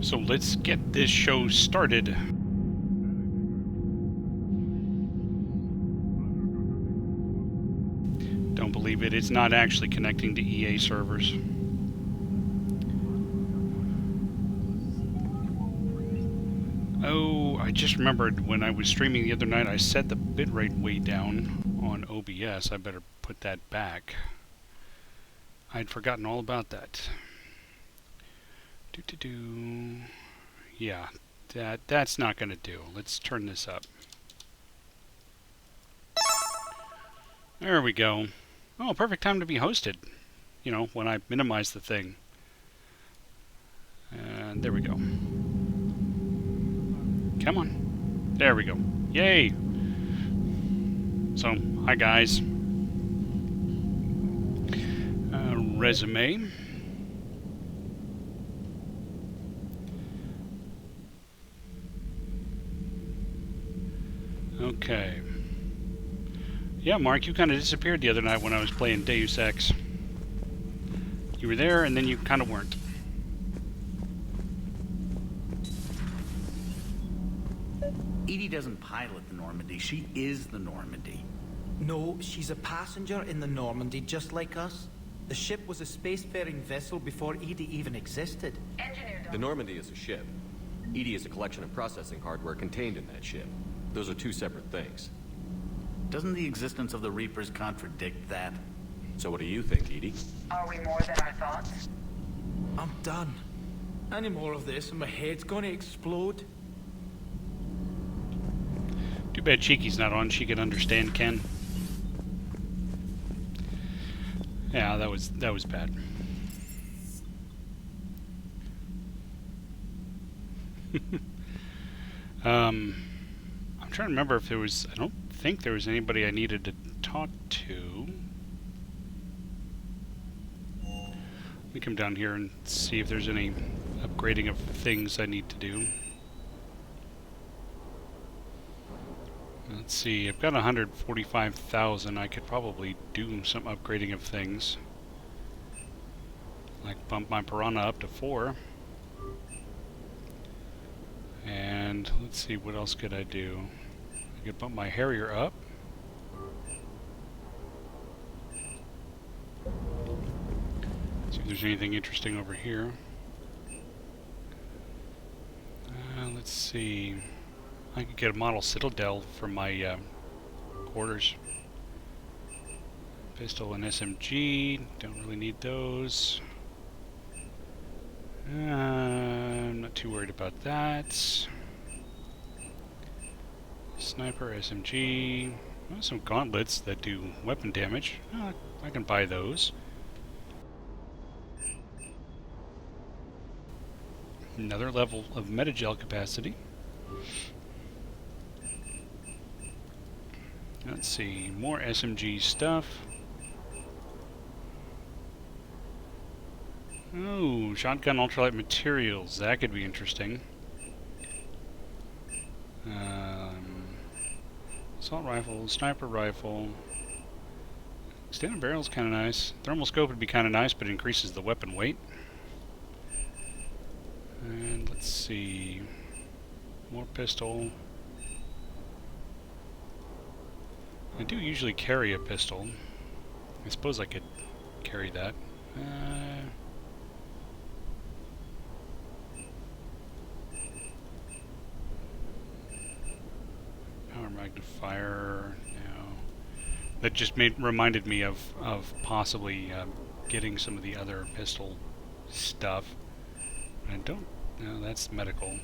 So let's get this show started. Don't believe it. It's not actually connecting to EA servers. Oh, I just remembered when I was streaming the other night, I set the bitrate way down on OBS. I better put that back. I'd forgotten all about that. Yeah, that's not going to do. Let's turn this up. There we go. Oh, perfect time to be hosted. You know, when I minimize the thing. And there we go. Come on. There we go. Yay! So, hi guys. Resume. Okay. Yeah, Mark, you kind of disappeared the other night when I was playing Deus Ex. You were there, and then you kind of weren't. EDI doesn't pilot the Normandy, she is the Normandy. No, she's a passenger in the Normandy, just like us. The ship was a spacefaring vessel before EDI even existed. The Normandy is a ship. EDI is a collection of processing hardware contained in that ship. Those are two separate things. Doesn't the existence of the Reapers contradict that? So what do you think, EDI? Are we more than our thoughts? I'm done. Any more of this and my head's gonna explode. Too bad Cheeky's not on. She could understand Ken. Yeah, that was bad. I'm trying to remember if there was. I don't think there was anybody I needed to talk to. Let me come down here and see if there's any upgrading of things I need to do. Let's see, I've got 145,000. I could probably do some upgrading of things. Like bump my Piranha up to 4. And let's see, what else could I do? I could bump my Harrier up. See if there's anything interesting over here. Let's see. I could get a model Citadel for my quarters. Pistol and SMG. Don't really need those. I'm not too worried about that. Sniper, SMG. Well, some gauntlets that do weapon damage. I can buy those. Another level of metagel capacity. Let's see, more SMG stuff. Oh, shotgun ultralight materials. That could be interesting. Assault rifle, sniper rifle. Extended barrel's kind of nice. Thermal scope would be kind of nice, but it increases the weapon weight. And let's see, more pistol. I do usually carry a pistol. I suppose I could carry that. Power magnifier. No. That just reminded me of possibly getting some of the other pistol stuff. I don't. No, that's medical.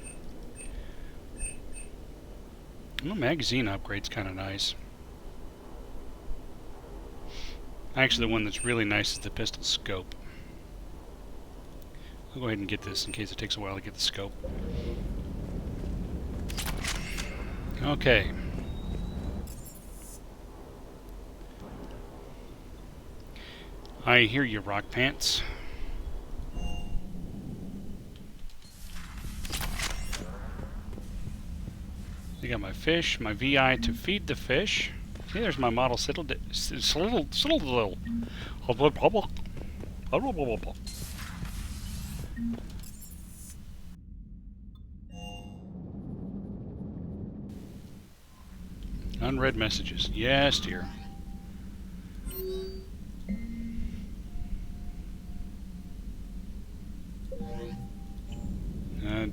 Well, magazine upgrade's kind of nice. Actually, the one that's really nice is the pistol scope. I'll go ahead and get this in case it takes a while to get the scope. Okay. I hear you, Rock Pants. I got my fish, my VI to feed the fish. See, there's my model Citadel. Unread messages. Yes, dear.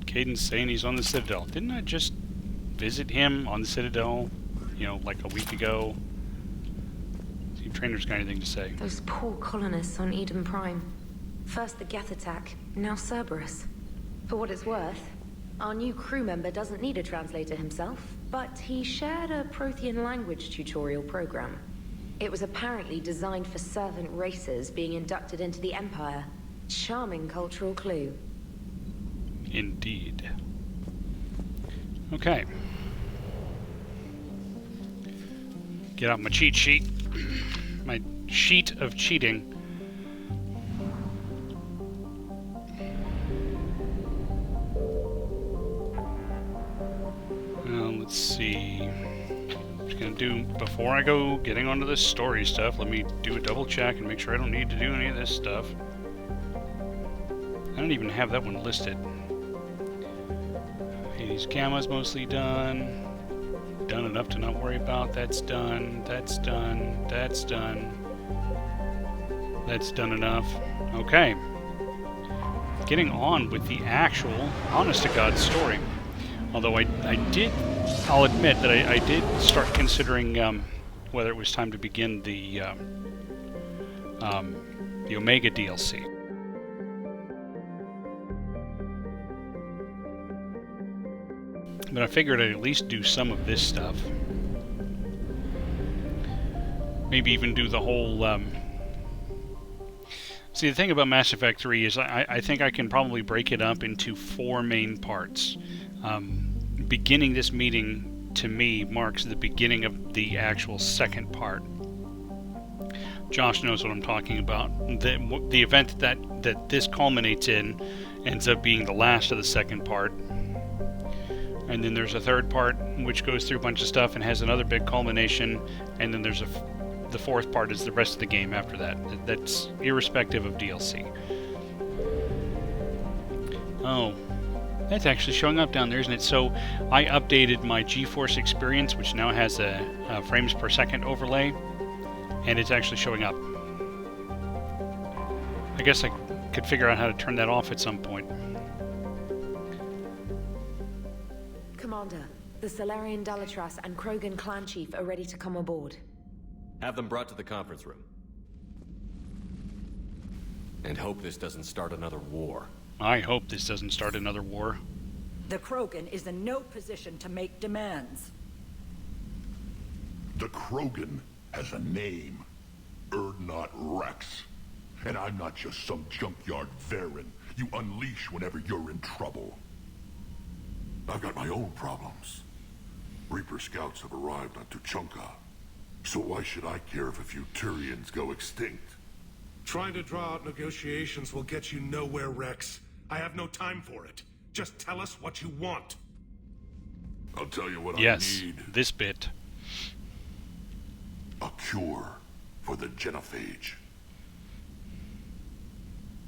Caden's saying he's on the Citadel. Didn't I just visit him on the Citadel, you know, like a week ago? See if Trainer's got anything to say. Those poor colonists on Eden Prime. First the Geth attack, now Cerberus. For what it's worth, our new crew member doesn't need a translator himself, but he shared a Prothean language tutorial program. It was apparently designed for servant races being inducted into the Empire. Charming cultural clue. Indeed. Okay. Get out my cheat sheet. My sheet of cheating. Let's see. I'm just gonna do, before I go getting onto the story stuff, let me do a double check and make sure I don't need to do any of this stuff. I don't even have that one listed. Hades Gamma's mostly done. Done enough to not worry about. That's done. That's done. That's done. That's done enough. Okay. Getting on with the actual, honest-to-God story. Although I did, I'll admit that I did start considering whether it was time to begin the Omega DLC. But I figured I'd at least do some of this stuff. Maybe even do the whole... See, the thing about Mass Effect 3 is I think I can probably break it up into 4 main parts. Beginning this meeting, to me, marks the beginning of the actual second part. Josh knows what I'm talking about. The event that this culminates in ends up being the last of the second part. And then there's a third part which goes through a bunch of stuff and has another big culmination, and then there's the fourth part is the rest of the game after that. That's irrespective of DLC. Oh, that's actually showing up down there, isn't it? So I updated my GeForce Experience, which now has a frames per second overlay, and it's actually showing up. I guess I could figure out how to turn that off at some point. Commander, the Salarian Dalatras and Krogan clan chief are ready to come aboard. Have them brought to the conference room. And hope this doesn't start another war. I hope this doesn't start another war. The Krogan is in no position to make demands. The Krogan has a name. Urdnot Rex. And I'm not just some junkyard Varen you unleash whenever you're in trouble. I've got my own problems. Reaper scouts have arrived on Tuchanka. So why should I care if a few Turians go extinct? Trying to draw out negotiations will get you nowhere, Rex. I have no time for it. Just tell us what you want. I'll tell you what yes, I need. This bit. A cure for the genophage.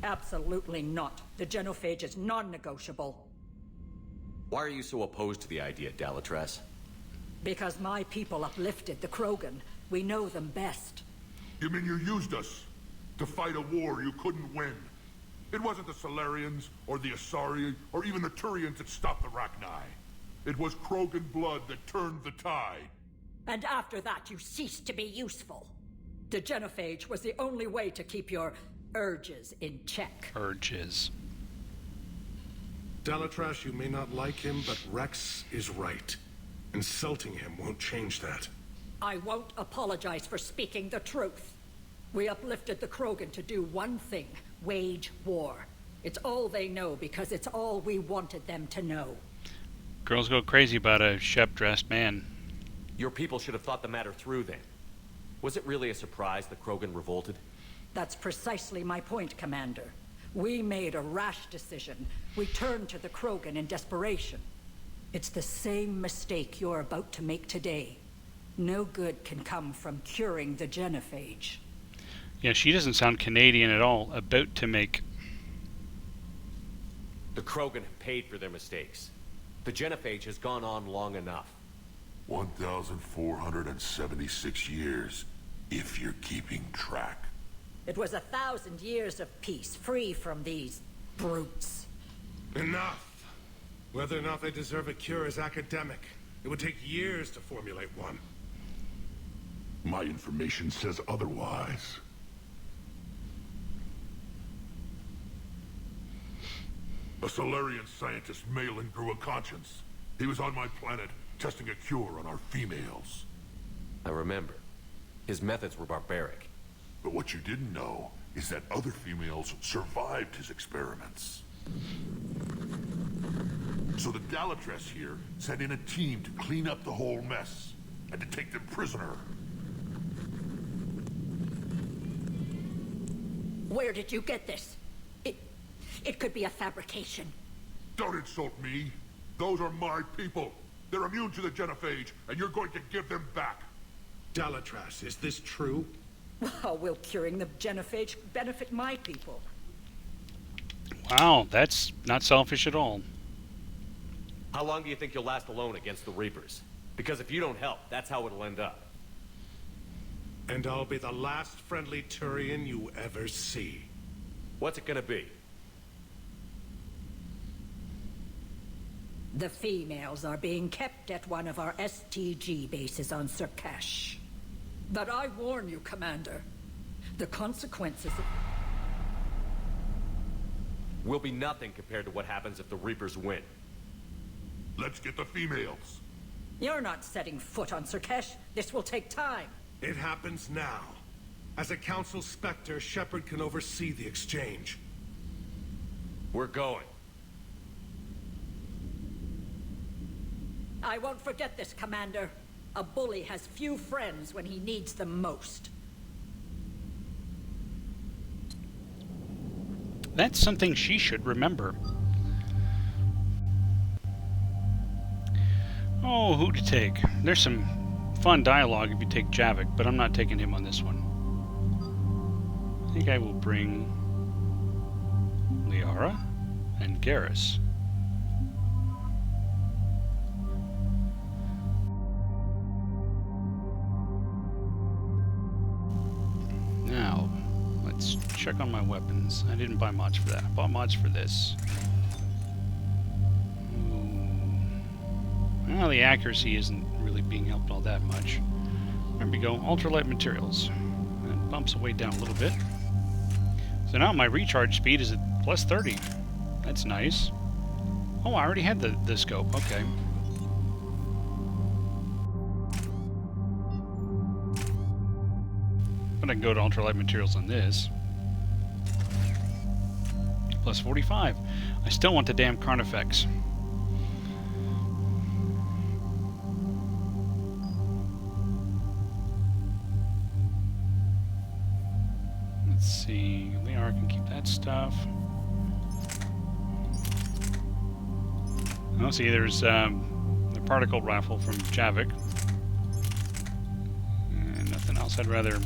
Absolutely not. The genophage is non-negotiable. Why are you so opposed to the idea, Dalatras? Because my people uplifted the Krogan. We know them best. You mean you used us to fight a war you couldn't win? It wasn't the Salarians, or the Asari, or even the Turians that stopped the Rachni. It was Krogan blood that turned the tide. And after that, you ceased to be useful. The genophage was the only way to keep your urges in check. Urges. Dalatras, you may not like him, but Rex is right. Insulting him won't change that. I won't apologize for speaking the truth. We uplifted the Krogan to do one thing: wage war. It's all they know because it's all we wanted them to know. Girls go crazy about a Shep-dressed man. Your people should have thought the matter through then. Was it really a surprise the Krogan revolted? That's precisely my point, Commander. We made a rash decision. We turned to the Krogan in desperation. It's the same mistake you're about to make today. No good can come from curing the genophage. Yeah, she doesn't sound Canadian at all. About to make. The Krogan have paid for their mistakes. The genophage has gone on long enough. 1,476 years, if you're keeping track. It was 1,000 years of peace, free from these brutes. Enough! Whether or not they deserve a cure is academic. It would take years to formulate one. My information says otherwise. A Solarian scientist, Malin, grew a conscience. He was on my planet, testing a cure on our females. I remember. His methods were barbaric. But what you didn't know is that other females survived his experiments. So the Dalatress here sent in a team to clean up the whole mess and to take them prisoner. Where did you get this? It could be a fabrication. Don't insult me. Those are my people. They're immune to the genophage, and you're going to give them back. Dalatrass, is this true? How will curing the genophage benefit my people? Wow, that's not selfish at all. How long do you think you'll last alone against the Reapers? Because if you don't help, that's how it'll end up. And I'll be the last friendly Turian you ever see. What's it gonna be? The females are being kept at one of our STG bases on Surkash. But I warn you, Commander, the consequences of... Will be nothing compared to what happens if the Reapers win. Let's get the females. You're not setting foot on Surkash. This will take time. It happens now. As a Council Spectre, Shepard can oversee the exchange. We're going. I won't forget this, Commander. A bully has few friends when he needs them most. That's something she should remember. Oh, who to take? There's some fun dialogue if you take Javik, but I'm not taking him on this one. I think I will bring Liara and Garrus. Now, let's check on my weapons. I didn't buy mods for that. I bought mods for this. Well, the accuracy isn't really being helped all that much. There we go, ultralight materials. That bumps away down a little bit. So now my recharge speed is at plus 30. That's nice. Oh, I already had the scope, okay. But I can go to ultralight materials on this. Plus 45. I still want the damn Carnifex. Let's see, Liara can keep that stuff. Oh, see, there's the particle rifle from Javik. And nothing else. I'd rather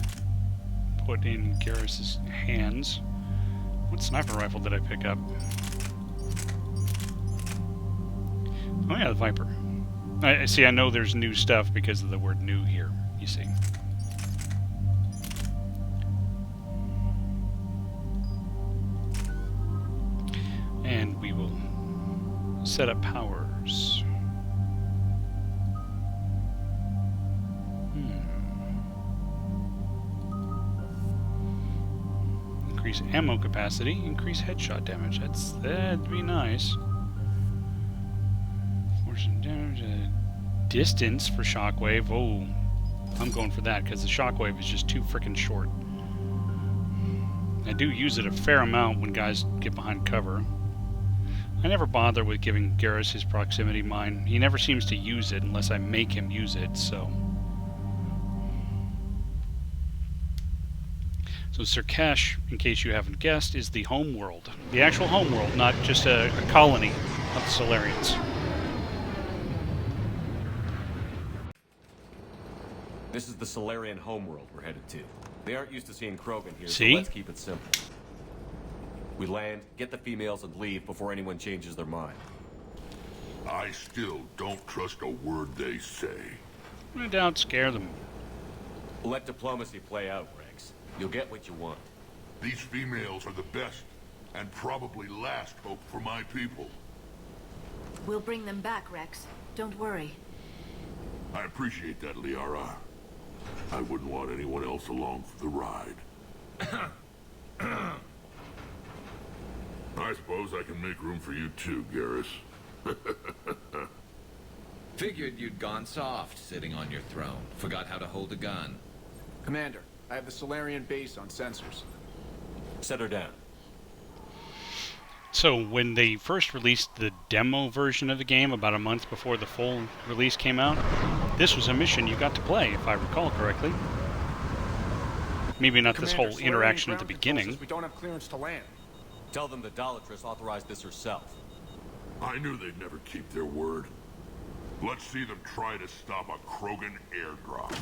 put in Garrus's hands. What sniper rifle did I pick up? Oh yeah, the Viper. I see, I know there's new stuff because of the word new here, you see. And we will set up powers. Increase ammo capacity, increase headshot damage. That'd be nice. Fortune damage, distance for shockwave. Oh, I'm going for that because the shockwave is just too freaking short. I do use it a fair amount when guys get behind cover. I never bother with giving Garrus his proximity mine. He never seems to use it unless I make him use it, so... So Surkash, in case you haven't guessed, is the home world. The actual home world, not just a colony of the Solarians. This is the Solarian homeworld we're headed to. They aren't used to seeing Krogan here, See? so let's keep it simple. We land, get the females, and leave before anyone changes their mind. I still don't trust a word they say. I doubt scare them. Let diplomacy play out, Rex. You'll get what you want. These females are the best, and probably last hope for my people. We'll bring them back, Rex. Don't worry. I appreciate that, Liara. I wouldn't want anyone else along for the ride. I suppose I can make room for you too, Garrus. Figured you'd gone soft sitting on your throne. Forgot how to hold a gun. Commander, I have the Solarian base on sensors. Set her down. So when they first released the demo version of the game about a month before the full release came out, this was a mission you got to play, if I recall correctly. Maybe not this Commander, whole interaction at the Solarian ground control beginning. says we don't have clearance to land. Tell them the Dalatrass authorized this herself. I knew they'd never keep their word. Let's see them try to stop a Krogan airdrop.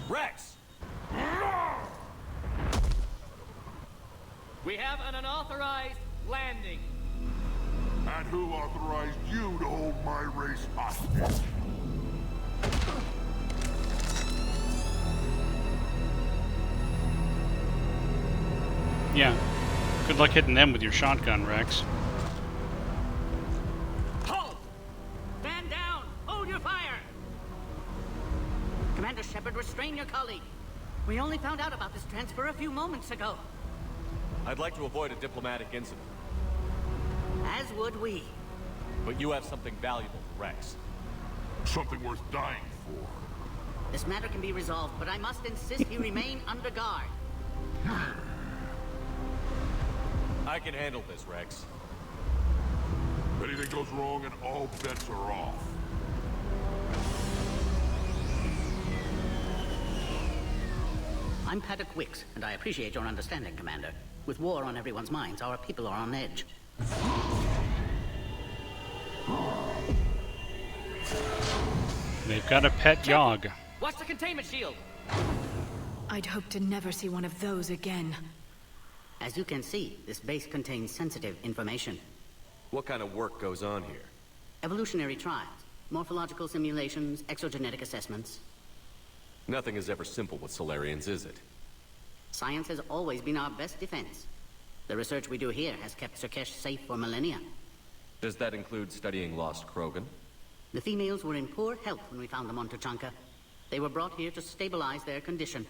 Rex! We have an unauthorized landing. And who authorized you to hold my race hostage? Yeah. Good luck hitting them with your shotgun, Rex. Halt! Stand down! Hold your fire! Commander Shepard, restrain your colleague. We only found out about this transfer a few moments ago. I'd like to avoid a diplomatic incident. As would we. But you have something valuable, Rex. Something worth dying for. This matter can be resolved, but I must insist he remain under guard. I can handle this, Rex. Anything goes wrong and all bets are off. I'm Paddock Wicks, and I appreciate your understanding, Commander. With war on everyone's minds, our people are on edge. They've got a pet Yogg. Watch the containment shield! I'd hope to never see one of those again. As you can see, this base contains sensitive information. What kind of work goes on here? Evolutionary trials, morphological simulations, exogenetic assessments. Nothing is ever simple with Solarians, is it? Science has always been our best defense. The research we do here has kept Surkesh safe for millennia. Does that include studying lost Krogan? The females were in poor health when we found them on Tuchanka. They were brought here to stabilize their condition.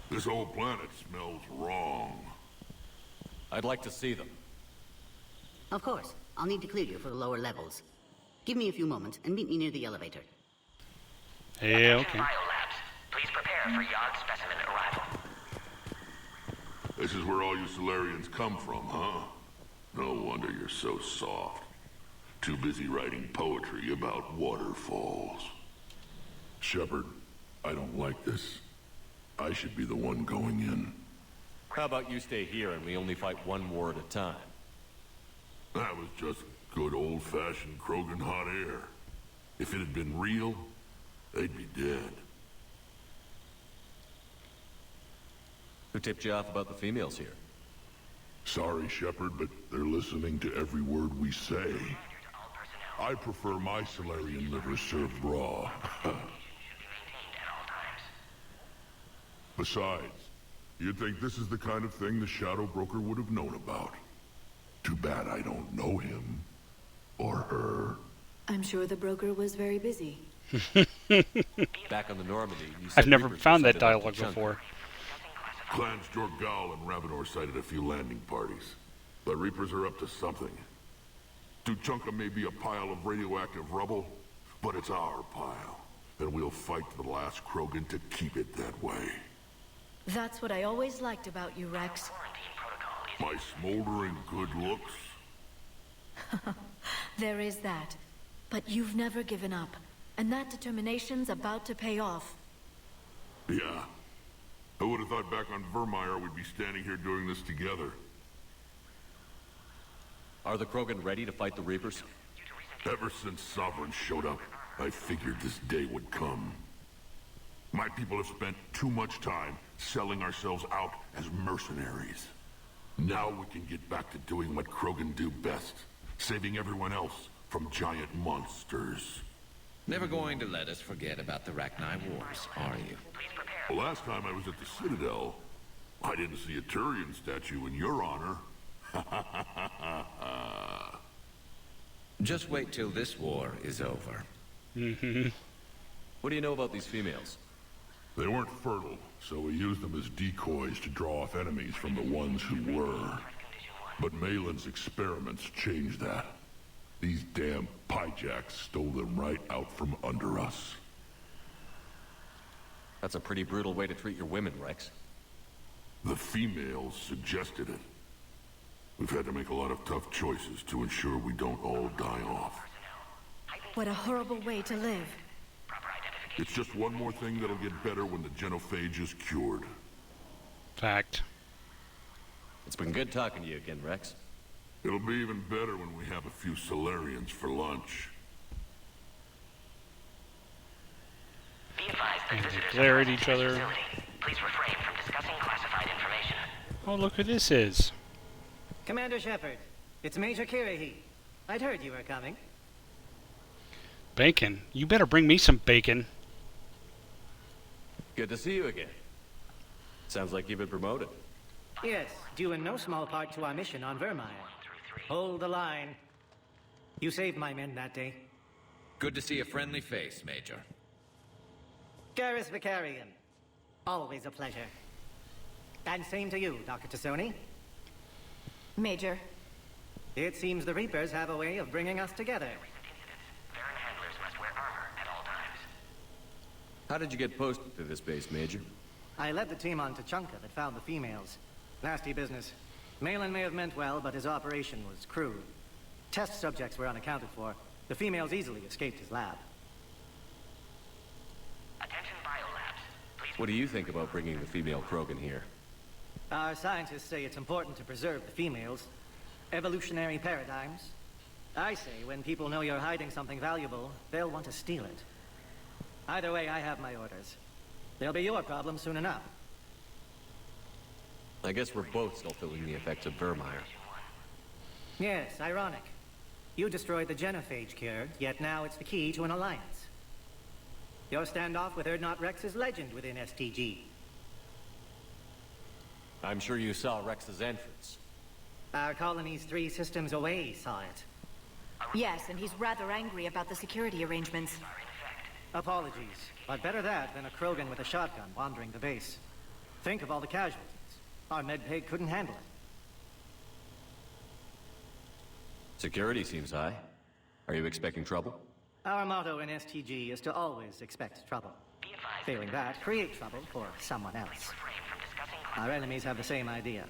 This whole planet smells wrong. I'd like to see them. Of course. I'll need to clear you for the lower levels. Give me a few moments and meet me near the elevator. Yeah, okay. Biolabs. Please prepare for Yogg specimen arrival. This is where all you Solarians come from, huh? No wonder you're so soft. Too busy writing poetry about waterfalls. Shepard, I don't like this. I should be the one going in. How about you stay here and we only fight one war at a time? That was just good old-fashioned Krogan hot air. If it had been real, they'd be dead. Who tipped you off about the females here? Sorry, Shepard, but they're listening to every word we say. I prefer my Solarian liver served raw. Besides, you'd think this is the kind of thing the Shadow Broker would have known about. Too bad I don't know him. Or her. I'm sure the broker was very busy. Back on the Normandy, you said I've never Reapers found were that sent out to dialogue Tuchanka. before. Clans Jorgal and Ravenor sighted a few landing parties. The Reapers are up to something. Tuchanka may be a pile of radioactive rubble, but it's our pile. And we'll fight to the last Krogan to keep it that way. That's what I always liked about you, Rex. My smoldering good looks? There is that. But you've never given up. And that determination's about to pay off. Yeah. I would have thought back on Vermeer we'd be standing here doing this together. Are the Krogan ready to fight the Reapers? Ever since Sovereign showed up, I figured this day would come. My people have spent too much time selling ourselves out as mercenaries. Now we can get back to doing what Krogan do best, saving everyone else from giant monsters. Never going to let us forget about the Rachni Wars, are you? The last time I was at the Citadel, I didn't see a Turian statue in your honor. Just wait till this war is over. What do you know about these females? They weren't fertile, so we used them as decoys to draw off enemies from the ones who were. But Malin's experiments changed that. These damn Pyjaks stole them right out from under us. That's a pretty brutal way to treat your women, Rex. The females suggested it. We've had to make a lot of tough choices to ensure we don't all die off. What a horrible way to live. It's just one more thing that'll get better when the genophage is cured. Fact. It's been good talking to you again, Rex. It'll be even better when we have a few Solarians for lunch. Be advised that And they visitors glare at are each not other. facility. Please refrain from discussing classified information. Oh, look who this is. Commander Shepard, it's Major Kirahi. I'd heard you were coming. Bacon. You better bring me some bacon. Good to see you again. Sounds like you've been promoted. Yes, due in no small part to our mission on Vermeer. Hold the line. You saved my men that day. Good to see a friendly face, Major. Garrus Vicarian. Always a pleasure. And same to you, Dr. Tassoni. Major. It seems the Reapers have a way of bringing us together. Varen handlers must wear armor at all times. How did you get posted to this base, Major? I led the team on Tuchanka that found the females. Nasty business. Malin may have meant well, but his operation was crude. Test subjects were unaccounted for. The females easily escaped his lab. Attention biolabs. Please What do you think about bringing the female Krogan here? Our scientists say it's important to preserve the females. Evolutionary paradigms. I say when people know you're hiding something valuable, they'll want to steal it. Either way, I have my orders. They'll be your problem soon enough. I guess we're both still feeling the effects of Vermeer. Yes, ironic. You destroyed the genophage cure, yet now it's the key to an alliance. Your standoff with Urdnot Rex is legend within STG. I'm sure you saw Rex's entrance. Our colony's 3 systems away saw it. Yes, and he's rather angry about the security arrangements. Apologies, but better that than a Krogan with a shotgun wandering the base. Think of all the casualties. Our medpay couldn't handle it. Security seems high. Are you expecting trouble? Our motto in STG is to always expect trouble. Failing that, create trouble for someone else. Our enemies have the same idea.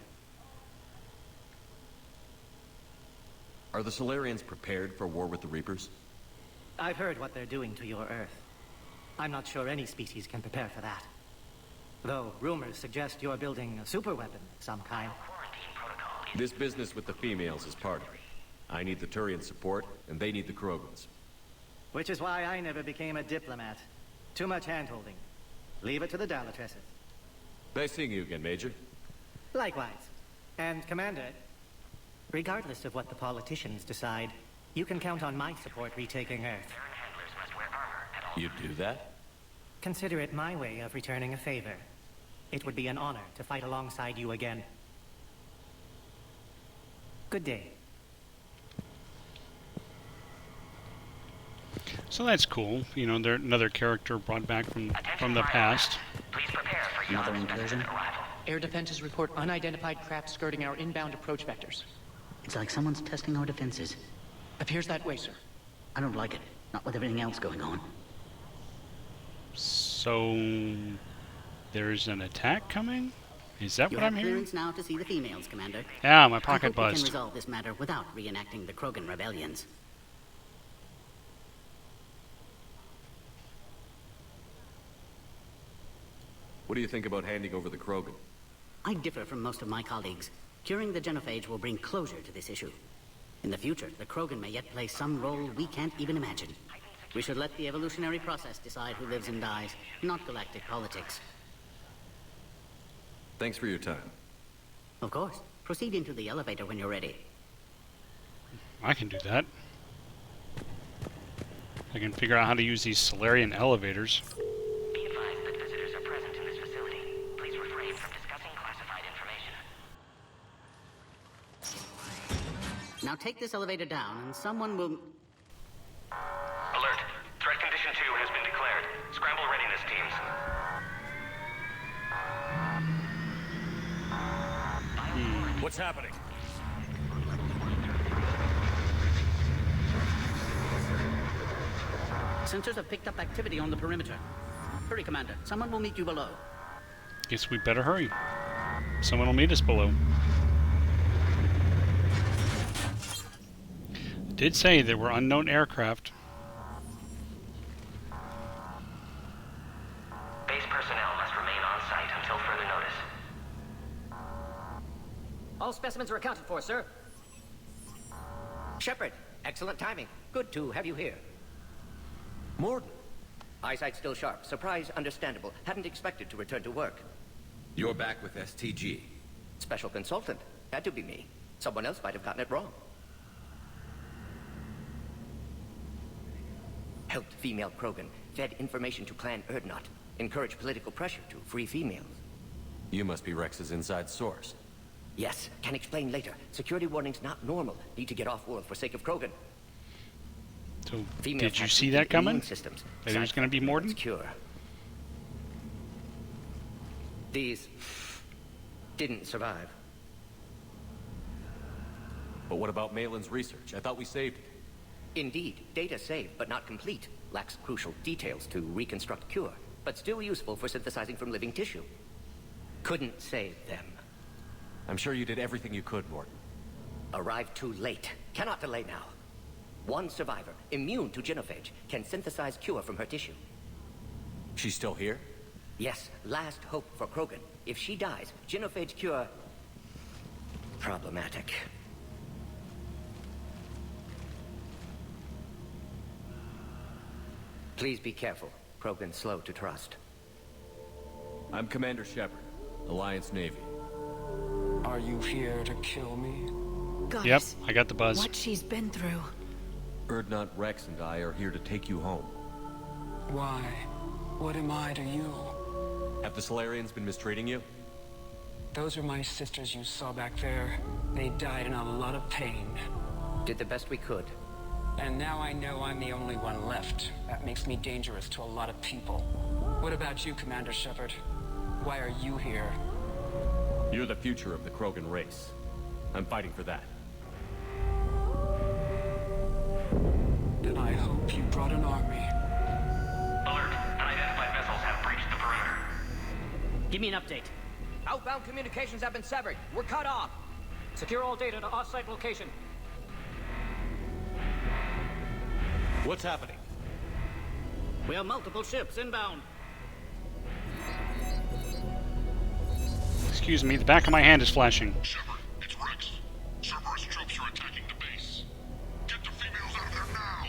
Are the Solarians prepared for war with the Reapers? I've heard what they're doing to your Earth. I'm not sure any species can prepare for that. Though rumors suggest you're building a superweapon of some kind. This business with the females is part of it. I need the Turian support, and they need the Krogans. Which is why I never became a diplomat. Too much hand-holding. Leave it to the Dalatresses. Nice seeing you again, Major. Likewise. And, Commander, regardless of what the politicians decide, you can count on my support retaking Earth. You do that? Consider it my way of returning a favor. It would be an honor to fight alongside you again. Good day. So that's cool. You know, they're another character brought back from the past. Please prepare for Another incursion? Air defenses report unidentified craft skirting our inbound approach vectors. It's like someone's testing our defenses. Appears that way, sir. I don't like it. Not with everything else going on. So there's an attack coming? Is that what I'm You have hearing? clearance now to see the females, Commander. Yeah, my I pocket hope we buzzed. can resolve this matter without reenacting the Krogan rebellions. What do you think about handing over the Krogan? I differ from most of my colleagues. Curing the genophage will bring closure to this issue. In the future, the Krogan may yet play some role we can't even imagine. We should let the evolutionary process decide who lives and dies, not galactic politics. Thanks for your time. Of course. Proceed into the elevator when you're ready. I can do that. I can figure out how to use these Solarian elevators. Be advised that visitors are present in this facility. Please refrain from discussing classified information. Now take this elevator down, and someone will... Alert. Threat condition 2 has been declared. Scramble readiness teams. What's happening? Sensors have picked up activity on the perimeter. Hurry, Commander. Someone will meet you below. Guess we better hurry. Someone will meet us below. It did say there were unknown aircraft. Base personnel must remain on site until further notice. All specimens are accounted for, sir. Shepard, excellent timing. Good to have you here. Mordin. Eyesight still sharp. Surprise understandable. Hadn't expected to return to work. You're back with STG. Special consultant. Had to be me. Someone else might have gotten it wrong. Helped female Krogan. Fed information to Clan Urdnot. Encouraged political pressure to free females. You must be Rex's inside source. Yes, can explain later. Security warnings not normal. Need to get off-world for sake of Krogan. So, Females did you have see weakened that coming? immune systems. That it was going to be Mordin? Cure. These didn't survive. But what about Malin's research? I thought we saved it. Indeed, data saved, but not complete. Lacks crucial details to reconstruct cure, but still useful for synthesizing from living tissue. Couldn't save them. I'm sure you did everything you could, Mordin. Arrived too late. Cannot delay now. One survivor, immune to genophage, can synthesize cure from her tissue. She's still here? Yes, last hope for Krogan. If she dies, genophage cure... problematic. Please be careful. Krogan's slow to trust. I'm Commander Shepard, Alliance Navy. Are you here to kill me? Goddess, Yep, I got the buzz. what she's been through. Urdnot Rex and I are here to take you home. Why? What am I to you? Have the Solarians been mistreating you? Those are my sisters you saw back there. They died in a lot of pain. Did the best we could. And now I know I'm the only one left. That makes me dangerous to a lot of people. What about you, Commander Shepard? Why are you here? You're the future of the Krogan race. I'm fighting for that. Then I hope you brought an army. Alert. Unidentified vessels have breached the perimeter. Give me an update. Outbound communications have been severed. We're cut off. Secure all data to off-site location. What's happening? We have multiple ships inbound. Excuse me, the back of my hand is flashing. Shepard, it's Rex. Cerberus troops are attacking the base. Get the females out of there now!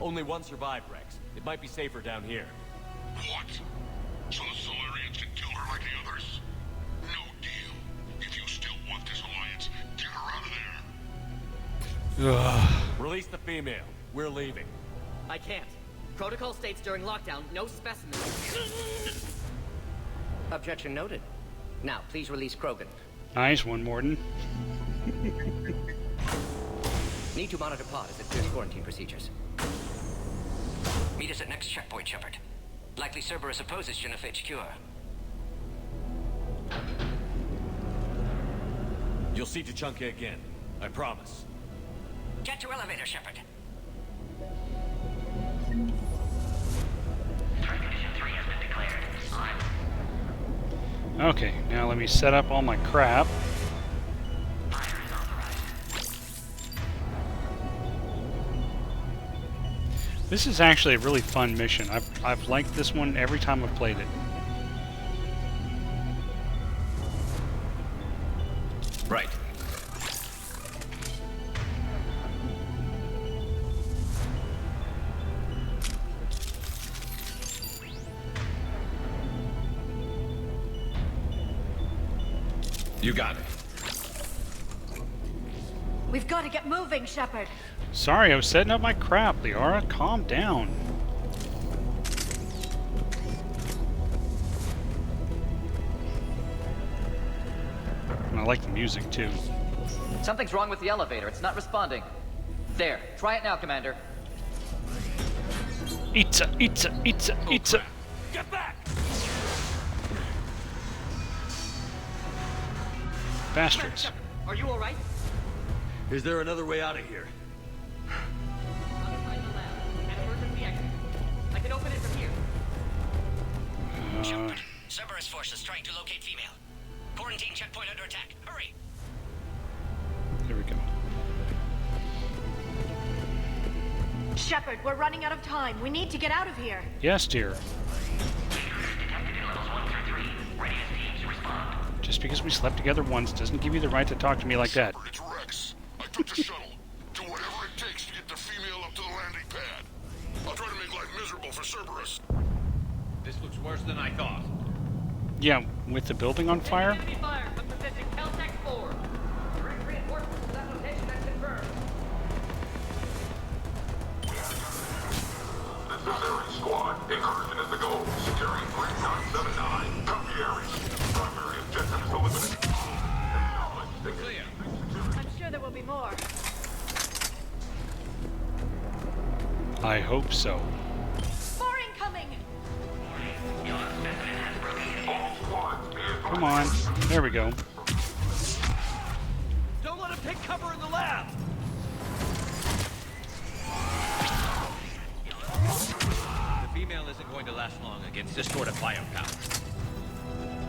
Only one survived, Rex. It might be safer down here. What? So the Solarians can kill her like the others? No deal. If you still want this alliance, get her out of there. Ugh. Release the female. We're leaving. I can't. Protocol states during lockdown, no specimens. Objection noted. Now, please release Krogan. Nice one, Mordin. Need to monitor pod as it clears quarantine procedures. Meet us at next checkpoint, Shepard. Likely Cerberus opposes genophage cure. You'll see Tuchanka again. I promise. Get to elevator, Shepard. Threat condition 3 has been declared. On. Okay, now let me set up all my crap. Fire is authorized. This is actually a really fun mission. I've liked this one every time I've played it. Right. You got it. We've got to get moving, Shepard. Sorry, I was setting up my crap, Liara. Calm down. And I like the music, too. Something's wrong with the elevator. It's not responding. There. Try it now, Commander. Itza. Get back! Bastards. Are you alright? Is there another way out of here? I can open it from here. Shepard, Cerberus forces trying to locate female. Quarantine checkpoint under attack. Hurry! There we go. Shepard, we're running out of time. We need to get out of here. Yes, dear. Just because we slept together once doesn't give you the right to talk to me like that. It's Rex. I took the shuttle. Do whatever it takes to get the female up to the landing pad. I'll try to make life miserable for Cerberus. This looks worse than I thought. Yeah, with the building on fire? Enemy fire from position Caltech 4. Direct reinforcements to that location has confirmed. This is Ares Squad. Incursion is the goal. Securing 3979. Copy Ares. Primary objective is eliminated. Clear. I'm sure there will be more. I hope so. More incoming! Come on. There we go. Don't let him take cover in the lab! The female isn't going to last long against this sort of firepower.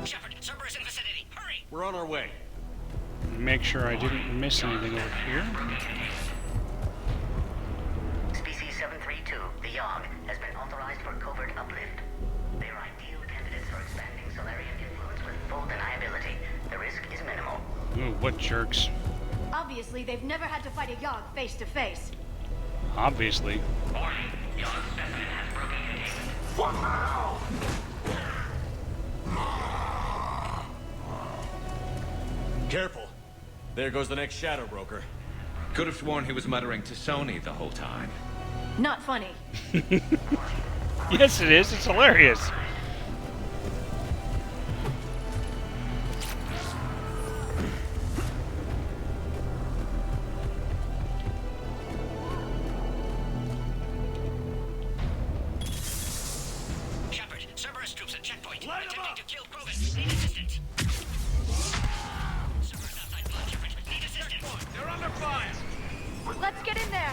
Shepard, Cerberus in vicinity. Hurry! We're on our way. Make sure I didn't miss anything over here. Species 732, the Yogg, has been authorized for covert uplift. They are ideal candidates for expanding Solarian influence with full deniability. The risk is minimal. Ooh, what jerks. Obviously, they've never had to fight a Yogg face to face. Obviously. What now? Careful. There goes the next Shadow Broker. Could have sworn he was muttering to Sony the whole time. Not funny. Yes, it is. It's hilarious. Shepard, Cerberus troops at checkpoint. Attempting to kill Krogan. Need assistance. Cerberus outside blood, Shepard. Need assistance. They're under fire! Let's get in there!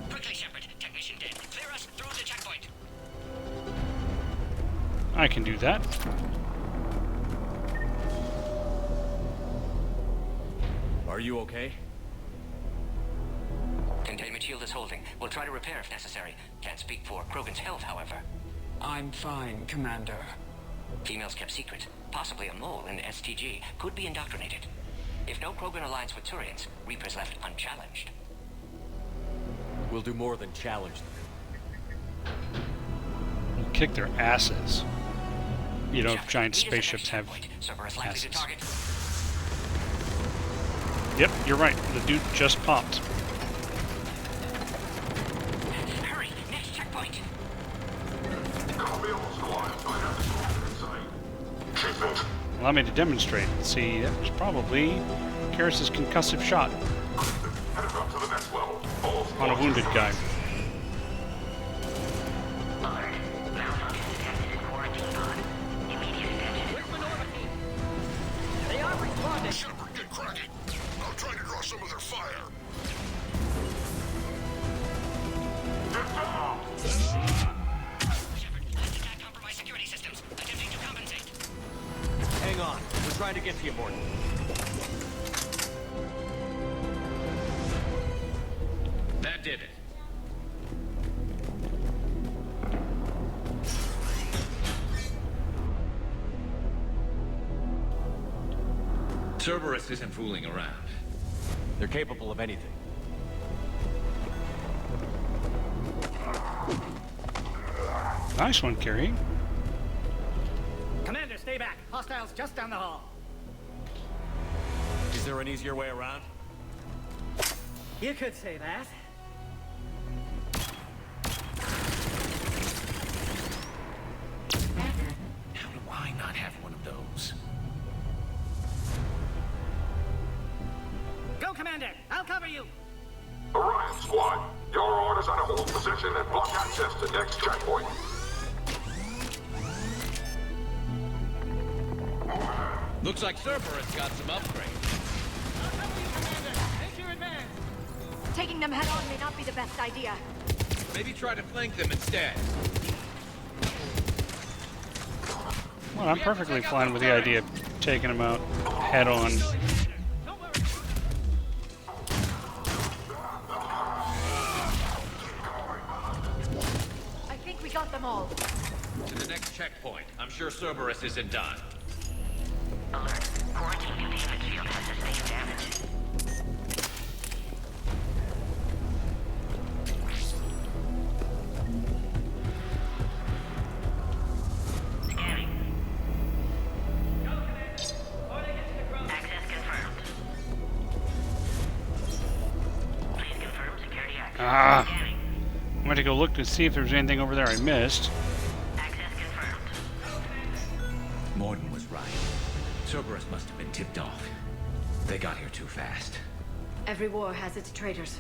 Quickly, Shepard. Technician dead. Clear us through the checkpoint. I can do that. Are you okay? Containment shield is holding. We'll try to repair if necessary. Can't speak for Krogan's health, however. I'm fine, Commander. Females kept secret. Possibly a mole in the STG. Could be indoctrinated. If no Krogan aligns with Turians, Reaper's left unchallenged. We'll do more than challenge them. We'll kick their asses. You know, giant spaceships have Cerberus likely to asses. target. Yep, you're right. The dude just popped. Hurry! Next checkpoint! Allow me to demonstrate. See, that was probably Karis's concussive shot on a wounded guy. They are responding! Shepard, get cracking. I'm trying to draw some of their fire. Get down! Shepard, let's attack compromised security systems. Attempting to compensate. Hang on. We're trying to get to you, Morton. That did it. Cerberus isn't fooling around. They're capable of anything. Nice one, Carrie. Commander, stay back. Hostiles just down the hall. Is there an easier way around? You could say that. How do I not have one of those? Go, Commander! I'll cover you! Orion Squad, your orders are to hold position and block access to next checkpoint. Looks like Cerberus got some upgrades. Taking them head on may not be the best idea. Maybe try to flank them instead. Well, I'm perfectly fine with the idea of taking them out head on. I think we got them all. To the next checkpoint. I'm sure Cerberus isn't done. Alert. Quarantine containment shield has sustained damage. Scanning. Access confirmed. Please confirm security access. Ah! Scanning. I'm going to go look to see if there's anything over there I missed. Access confirmed. Morden was right. Cerberus must have been tipped off. They got here too fast. Every war has its traitors.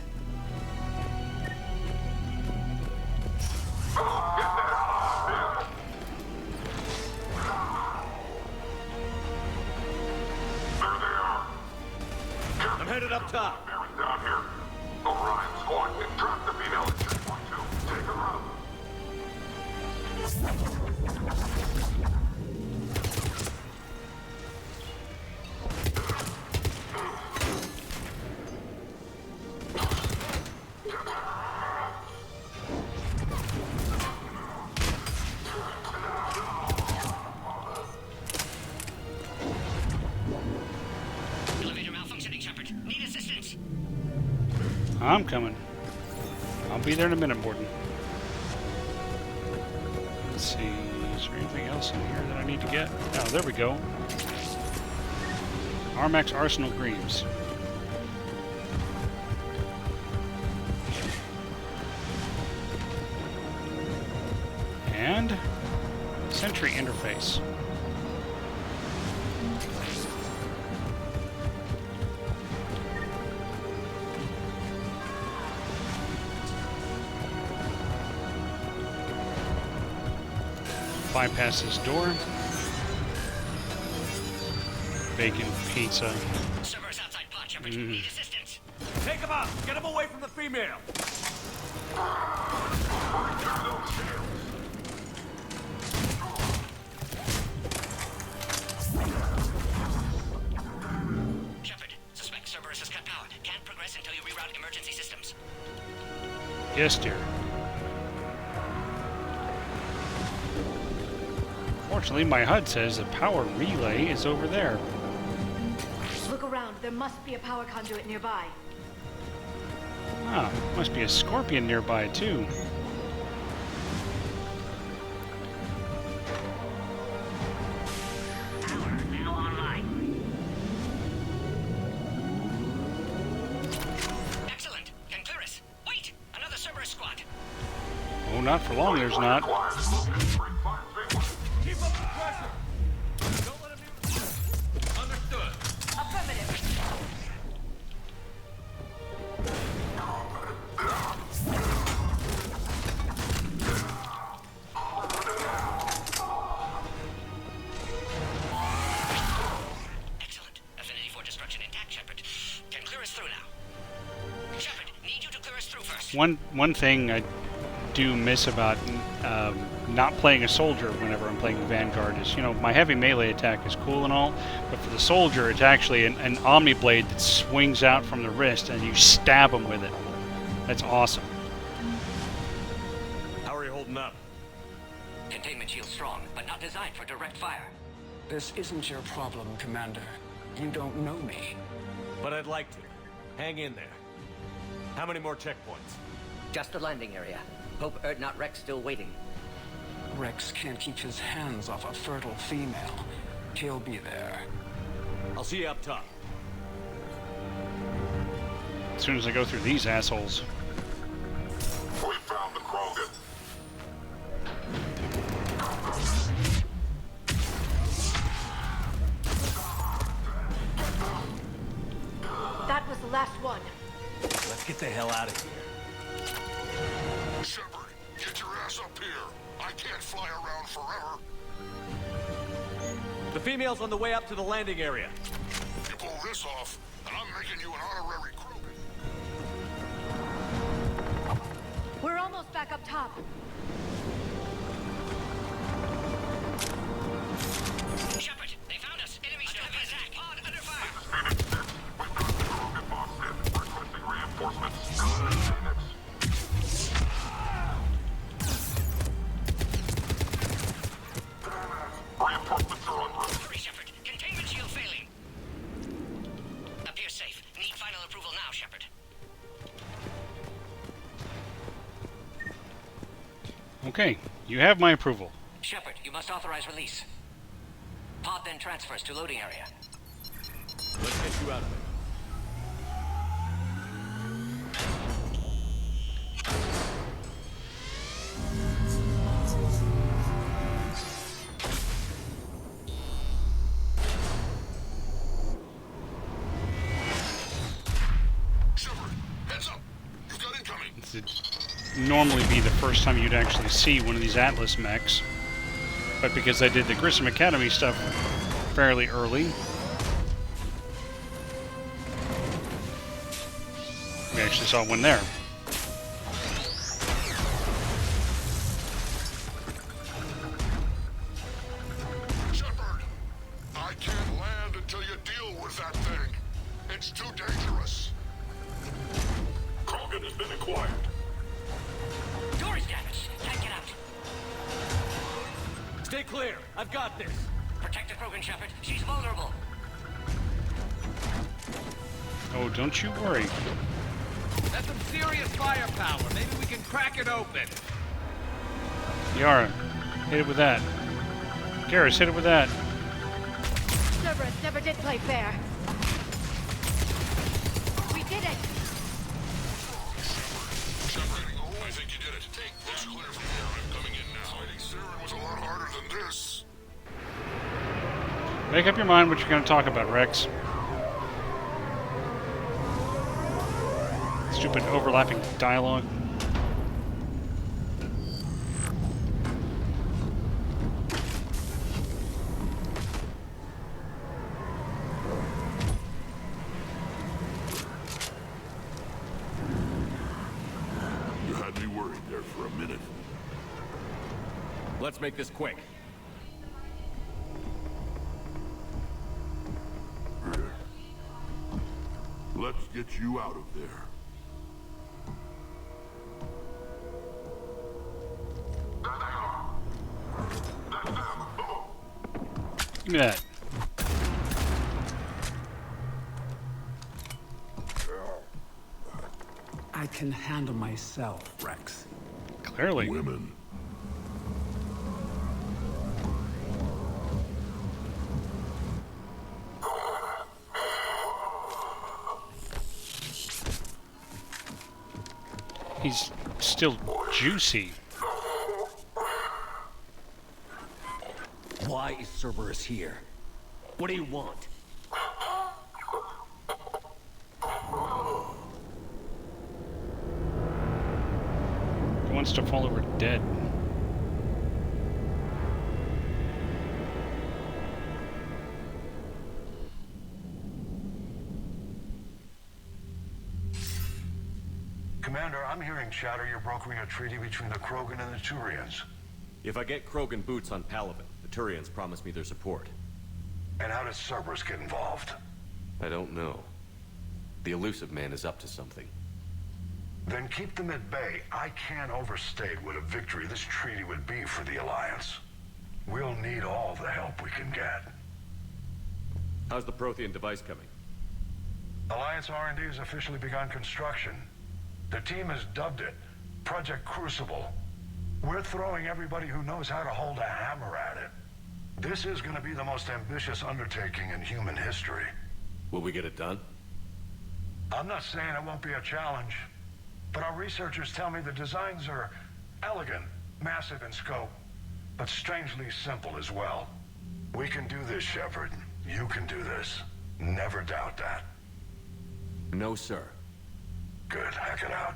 I'm headed up top. Down here. Orion Squad, entrap the female at checkpoint 2. Take her out. Elevator malfunctioning, Shepard. Need assistance. I'm coming. I'll be there in a minute, Borden. Let's see. Is there anything else in here that I need to get? Oh, there we go. Armax Arsenal Greaves. And Sentry interface. Bypass this door. Bacon pizza. Cerberus outside pod, Shepard. Need assistance. Take him out! Get him away from the female! Shepard, suspect Cerberus has cut power. Can't progress until you reroute emergency systems. Yes, dear. Fortunately, my HUD says the power relay is over there. Look around. There must be a power conduit nearby. Ah, must be a scorpion nearby, too. Power now online. Excellent. Concurus. Wait! Another Cerberus squad. Oh, not for long, there's not. Keep up the pressure! Don't let him Understood. Affirmative. Excellent. Affinity for destruction intact, Shepard. Can clear us through now. Shepard, need you to clear us through first. One thing I do miss about not playing a soldier whenever I'm playing Vanguard is, you know, my heavy melee attack is cool and all, but for the soldier, it's actually an Omni Blade that swings out from the wrist and you stab him with it. That's awesome. How are you holding up? Containment shield strong, but not designed for direct fire. This isn't your problem, Commander. You don't know me. But I'd like to. Hang in there. How many more checkpoints? Just the landing area. Hope Erdnot Rex still waiting. Rex can't keep his hands off a fertile female, he'll be there. I'll see you up top. As soon as I go through these assholes. We found the Krogan. That was the last one. Let's get the hell out of here. Shepard, get your ass up here. I can't fly around forever. The female's on the way up to the landing area. You pull this off, and I'm making you an honorary Krogan. We're almost back up top. Shepard, they found us. Enemy still have attack. On, under fire. Krogan boss in. Requesting reinforcements. Reinforcements are on route. Hurry, Shepard. Containment shield failing. Appears safe. Need final approval now, Shepard. Okay, you have my approval. Shepard, you must authorize release. Pod then transfers to loading area. Let's get you out of there. Shepard, heads up. You've got incoming. This would normally be the first time you'd actually see one of these Atlas mechs. But because I did the Grissom Academy stuff fairly early, we actually saw one there. Shepard, I can't land until you deal with that thing. It's too dangerous. Krogan has been acquired. Door is damaged. Can't get out. Stay clear. I've got this. Protect the Krogan, Shepard. She's vulnerable. Oh, don't you worry. That's some serious firepower. Maybe we can crack it open. Yara, hit it with that. Garrus, hit it with that. Cerberus never did play fair. We did it! Shepard, I think you did it. Looks clear from here. I'm coming in now. Fighting Saren was a lot harder than this. Make up your mind what you're going to talk about, Rex. Stupid overlapping dialogue. You had me worried there for a minute. Let's make this quick. Here. Let's get you out of there. Give me that. I can handle myself, Rex. Clearly. Women. He's still juicy. Why is Cerberus here? What do you want? He wants to fall over dead. Commander, I'm hearing chatter you're brokering a treaty between the Krogan and the Turians. If I get Krogan boots on Palaven, the Turians promise me their support. And how does Cerberus get involved? I don't know. The Elusive Man is up to something. Then keep them at bay. I can't overstate what a victory this treaty would be for the Alliance. We'll need all the help we can get. How's the Prothean device coming? Alliance R&D has officially begun construction. The team has dubbed it Project Crucible. We're throwing everybody who knows how to hold a hammer at it. This is going to be the most ambitious undertaking in human history. Will we get it done? I'm not saying it won't be a challenge, but our researchers tell me the designs are elegant, massive in scope, but strangely simple as well. We can do this, Shepard. You can do this. Never doubt that. No, sir. Good. Hack it out.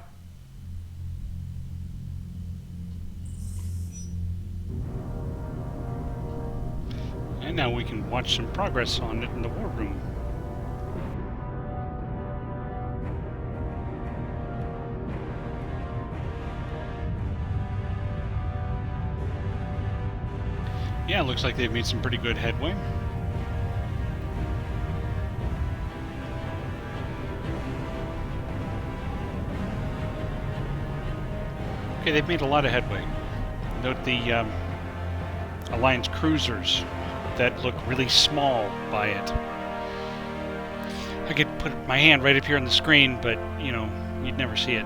And now we can watch some progress on it in the war room. Yeah, it looks like they've made some pretty good headway. Okay, they've made a lot of headway. Note the Alliance cruisers that look really small by it. I could put my hand right up here on the screen, but, you know, you'd never see it.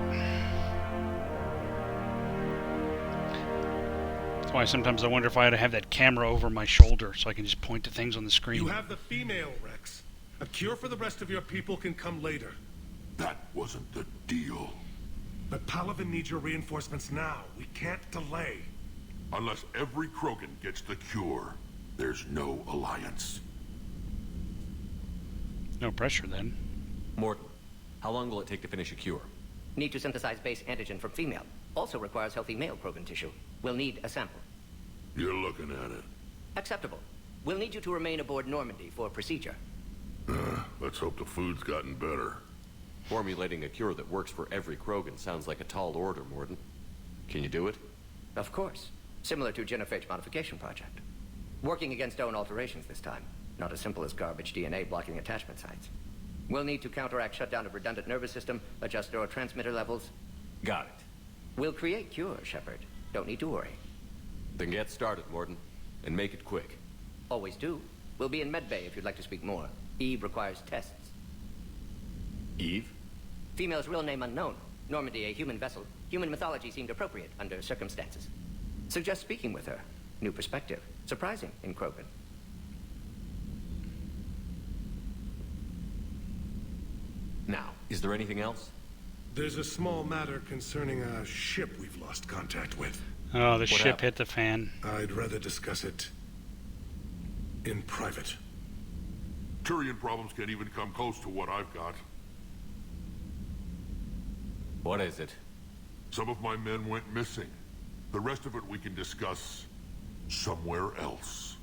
That's why sometimes I wonder if I ought to have that camera over my shoulder so I can just point to things on the screen. You have the female, Rex. A cure for the rest of your people can come later. That wasn't the deal. But Palaven needs your reinforcements now. We can't delay. Unless every Krogan gets the cure, there's no alliance. No pressure, then. Morton, how long will it take to finish a cure? Need to synthesize base antigen from female. Also requires healthy male Krogan tissue. We'll need a sample. You're looking at it. Acceptable. We'll need you to remain aboard Normandy for procedure. Let's hope the food's gotten better. Formulating a cure that works for every Krogan sounds like a tall order, Morton. Can you do it? Of course. Similar to Genophage Modification Project. Working against own alterations this time. Not as simple as garbage DNA blocking attachment sites. We'll need to counteract shutdown of redundant nervous system, adjust neurotransmitter levels. Got it. We'll create cure, Shepard. Don't need to worry. Then get started, Morton. And make it quick. Always do. We'll be in medbay if you'd like to speak more. Eve requires tests. Eve? Female's real name unknown. Normandy, a human vessel. Human mythology seemed appropriate under circumstances. Suggest speaking with her. New perspective. Surprising in Krogan. Now, is there anything else? There's a small matter concerning a ship we've lost contact with. Oh, the ship hit the fan. I'd rather discuss it in private. Turian problems can't even come close to what I've got. What is it? Some of my men went missing. The rest of it we can discuss somewhere else.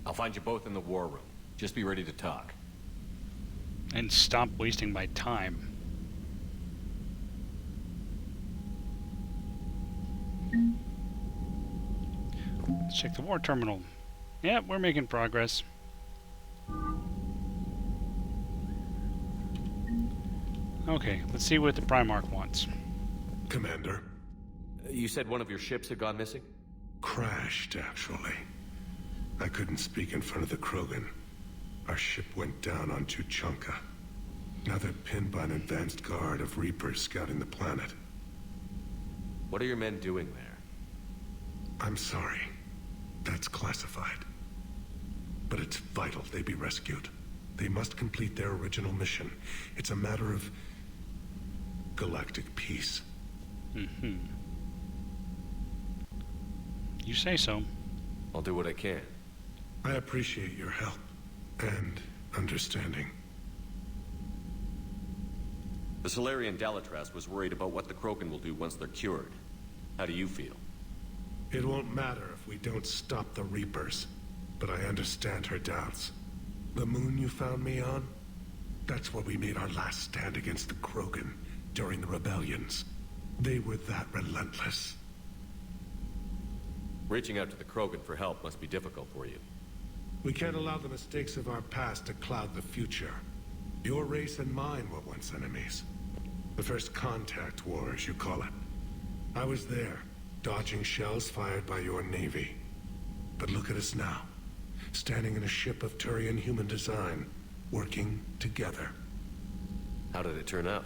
I'll find you both in the war room. Just be ready to talk. And stop wasting my time. Let's check the war terminal. Yeah, we're making progress. Okay, let's see what the Primarch wants. Commander. You said one of your ships had gone missing? Crashed, actually. I couldn't speak in front of the Krogan. Our ship went down on Tuchanka. Now they're pinned by an advanced guard of Reapers scouting the planet. What are your men doing there? I'm sorry. That's classified. But it's vital they be rescued. They must complete their original mission. It's a matter of galactic peace. Mm-hmm. You say so. I'll do what I can. I appreciate your help and understanding. The Solarian Dalatras was worried about what the Krogan will do once they're cured. How do you feel? It won't matter if we don't stop the Reapers, but I understand her doubts. The moon you found me on? That's where we made our last stand against the Krogan during the rebellions. They were that relentless. Reaching out to the Krogan for help must be difficult for you. We can't allow the mistakes of our past to cloud the future. Your race and mine were once enemies. The first contact war, as you call it. I was there, dodging shells fired by your navy. But look at us now, standing in a ship of Turian human design, working together. How did it turn out?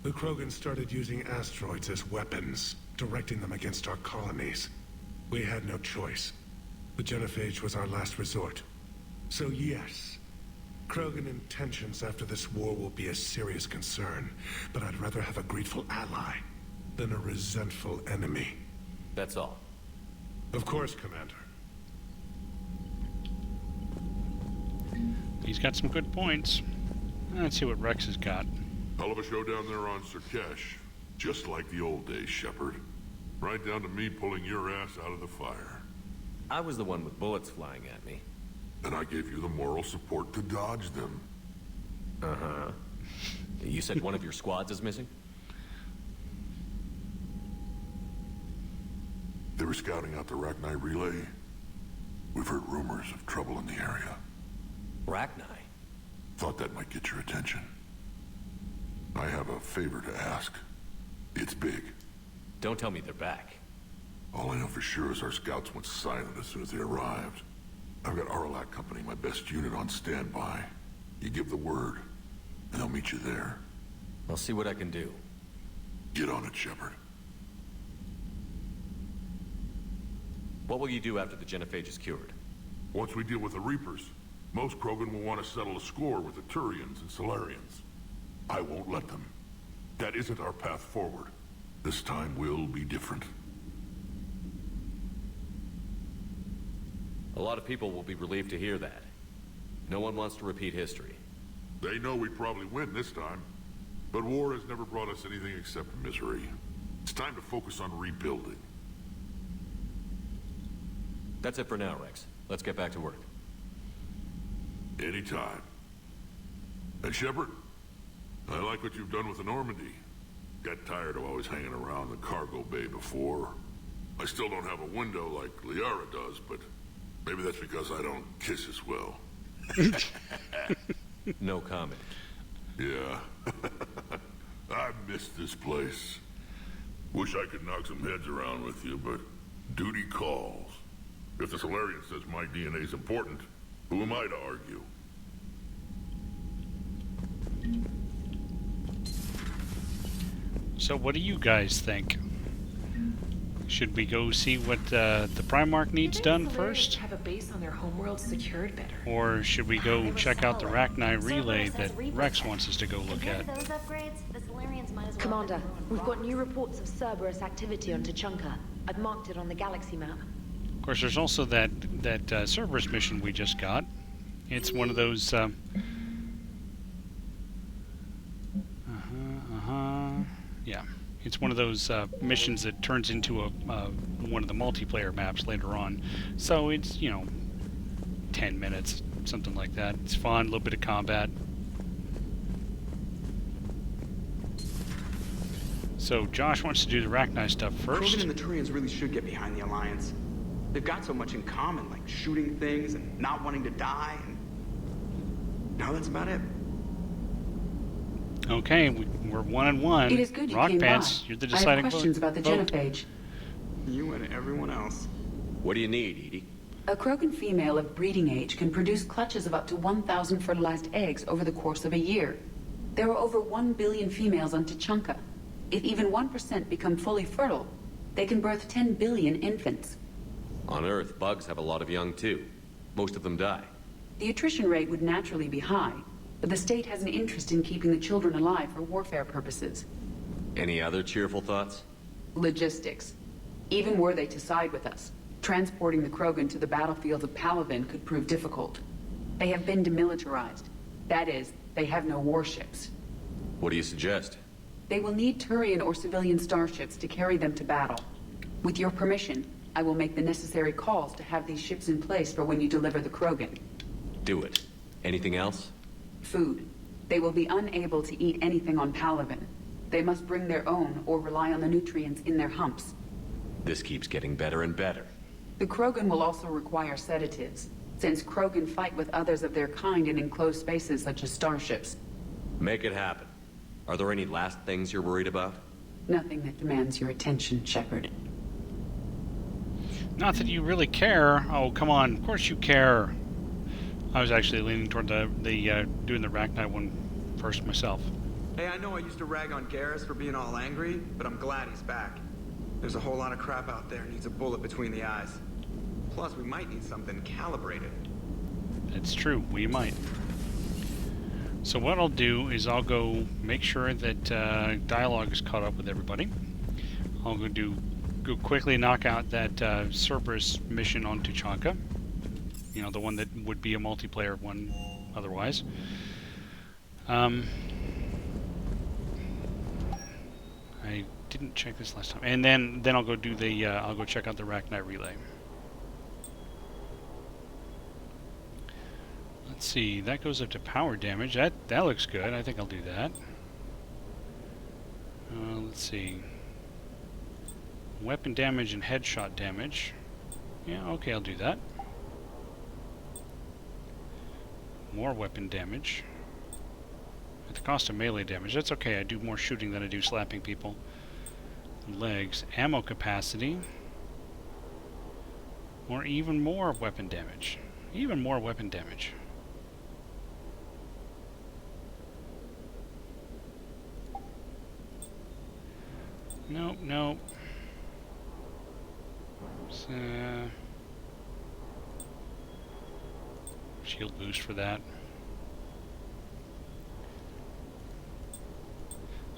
The Krogan started using asteroids as weapons, directing them against our colonies. We had no choice. The genophage was our last resort. So yes, Krogan intentions after this war will be a serious concern, but I'd rather have a grateful ally than a resentful enemy. That's all. Of course, Commander. He's got some good points. Let's see what Rex has got. Hell of a show down there on Surkesh. Just like the old days, Shepard. Right down to me pulling your ass out of the fire. I was the one with bullets flying at me. And I gave you the moral support to dodge them. Uh-huh. You said one of your squads is missing? They were scouting out the Rachni relay. We've heard rumors of trouble in the area. Rachni? Thought that might get your attention. I have a favor to ask. It's big. Don't tell me they're back. All I know for sure is our scouts went silent as soon as they arrived. I've got Aralak Company, my best unit, on standby. You give the word, and I'll meet you there. I'll see what I can do. Get on it, Shepard. What will you do after the genophage is cured? Once we deal with the Reapers, most Krogan will want to settle a score with the Turians and Solarians. I won't let them. That isn't our path forward. This time will be different. A lot of people will be relieved to hear that. No one wants to repeat history. They know we probably win this time. But war has never brought us anything except misery. It's time to focus on rebuilding. That's it for now, Rex. Let's get back to work. Anytime. And Shepard, I like what you've done with the Normandy. Got tired of always hanging around the cargo bay before. I still don't have a window like Liara does, but maybe that's because I don't kiss as well. No comment. Yeah. I miss this place. Wish I could knock some heads around with you, but duty calls. If the Solarian says my DNA's important, who am I to argue? So what do you guys think? Should we go see what the Primarch needs done first? Have a base on their homeworld secured better. Or should we go check out the Rachni relay that Rex wants us to go look at? Those upgrades, the Solarians might as well. Commander, we've got new reports of Cerberus activity on Tuchanka. I've marked it on the galaxy map. Of course, there's also that Cerberus mission we just got. It's one of those. Yeah, it's one of those missions that turns into one of the multiplayer maps later on. So it's 10 minutes, something like that. It's fun, a little bit of combat. So Josh wants to do the Rachni stuff first. Krogan and the Turians really should get behind the Alliance. They've got so much in common, like shooting things and not wanting to die, and now that's about it. Okay, we're 1-1. It is good you Rock came Pants, by. you're the I have deciding questions about the vote. genophage. You and everyone else. What do you need, Edie? A Krogan female of breeding age can produce clutches of up to 1,000 fertilized eggs over the course of a year. There are over 1 billion females on Tuchanka. If even 1% become fully fertile, they can birth 10 billion infants. On Earth, bugs have a lot of young too. Most of them die. The attrition rate would naturally be high, but the state has an interest in keeping the children alive for warfare purposes. Any other cheerful thoughts? Logistics. Even were they to side with us, transporting the Krogan to the battlefields of Palaven could prove difficult. They have been demilitarized. That is, they have no warships. What do you suggest? They will need Turian or civilian starships to carry them to battle. With your permission, I will make the necessary calls to have these ships in place for when you deliver the Krogan. Do it. Anything else? Food. They will be unable to eat anything on Palaven. They must bring their own or rely on the nutrients in their humps. This keeps getting better and better. The Krogan will also require sedatives, since Krogan fight with others of their kind in enclosed spaces such as starships. Make it happen. Are there any last things you're worried about? Nothing that demands your attention, Shepard. Not that you really care. Oh, come on. Of course you care. I was actually leaning toward the doing the Rachni one first myself. Hey, I know I used to rag on Garrus for being all angry, but I'm glad he's back. There's a whole lot of crap out there needs a bullet between the eyes. Plus, we might need something calibrated. That's true, we might. So what I'll do is I'll go make sure that dialogue is caught up with everybody. I'll go quickly knock out that Cerberus mission on Tuchanka. You know, the one that would be a multiplayer one otherwise. I didn't check this last time. And then I'll go do the I'll go check out the Rachni relay. Let's see, that goes up to power damage. That looks good. I think I'll do that. Let's see. Weapon damage and headshot damage. Yeah, okay, I'll do that. More weapon damage. At the cost of melee damage. That's okay, I do more shooting than I do slapping people. Legs. Ammo capacity. Or even more weapon damage. Even more weapon damage. Nope, nope. Shield boost for that.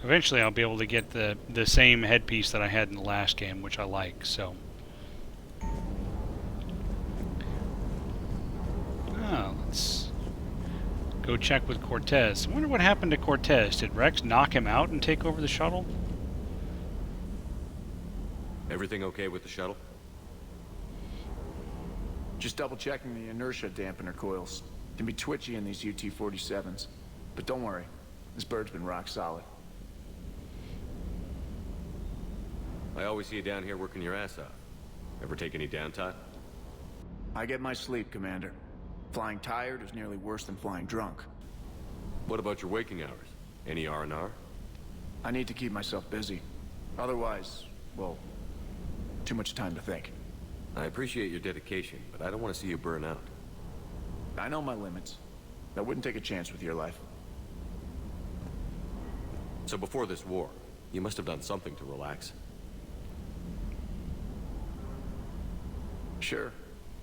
Eventually I'll be able to get the same headpiece that I had in the last game, which I like, so. Let's go check with Cortez. I wonder what happened to Cortez. Did Rex knock him out and take over the shuttle? Everything okay with the shuttle? Just double checking the inertia dampener coils. Can be twitchy in these UT-47s. But don't worry, this bird's been rock solid. I always see you down here working your ass off. Ever take any downtime? I get my sleep, Commander. Flying tired is nearly worse than flying drunk. What about your waking hours? Any R&R? I need to keep myself busy. Otherwise, well, too much time to think. I appreciate your dedication, but I don't want to see you burn out. I know my limits. I wouldn't take a chance with your life. So before this war, you must have done something to relax. Sure.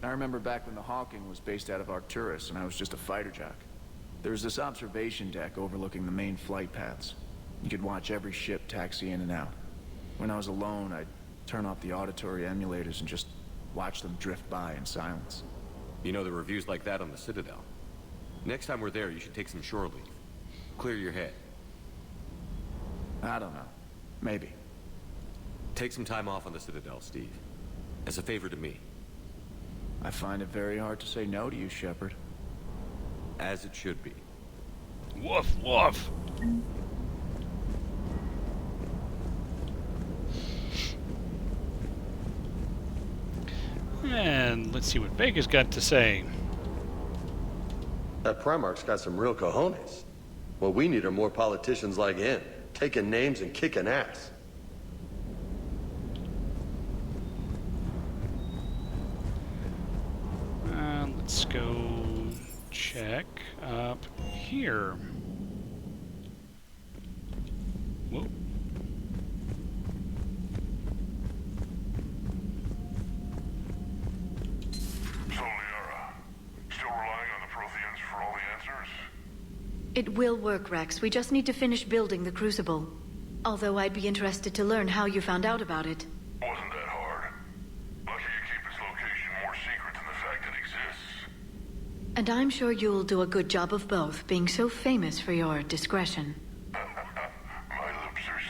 I remember back when the Hawking was based out of Arcturus and I was just a fighter jock. There was this observation deck overlooking the main flight paths. You could watch every ship taxi in and out. When I was alone, I'd turn off the auditory emulators and just watch them drift by in silence. You know, the reviews like that on the Citadel. Next time we're there, you should take some shore leave. Clear your head. I don't know. Maybe. Take some time off on the Citadel, Steve. As a favor to me. I find it very hard to say no to you, Shepard. As it should be. Woof, woof! And let's see what Vega's got to say. That Primarch's got some real cojones. What we need are more politicians like him, taking names and kicking ass. Let's go check up here. Whoa. So, Liara, still relying on the Protheans for all the answers? It will work, Rex. We just need to finish building the Crucible. Although I'd be interested to learn how you found out about it. Wasn't that hard. Lucky you keep its location more secret than the fact it exists. And I'm sure you'll do a good job of both, being so famous for your discretion. My lips are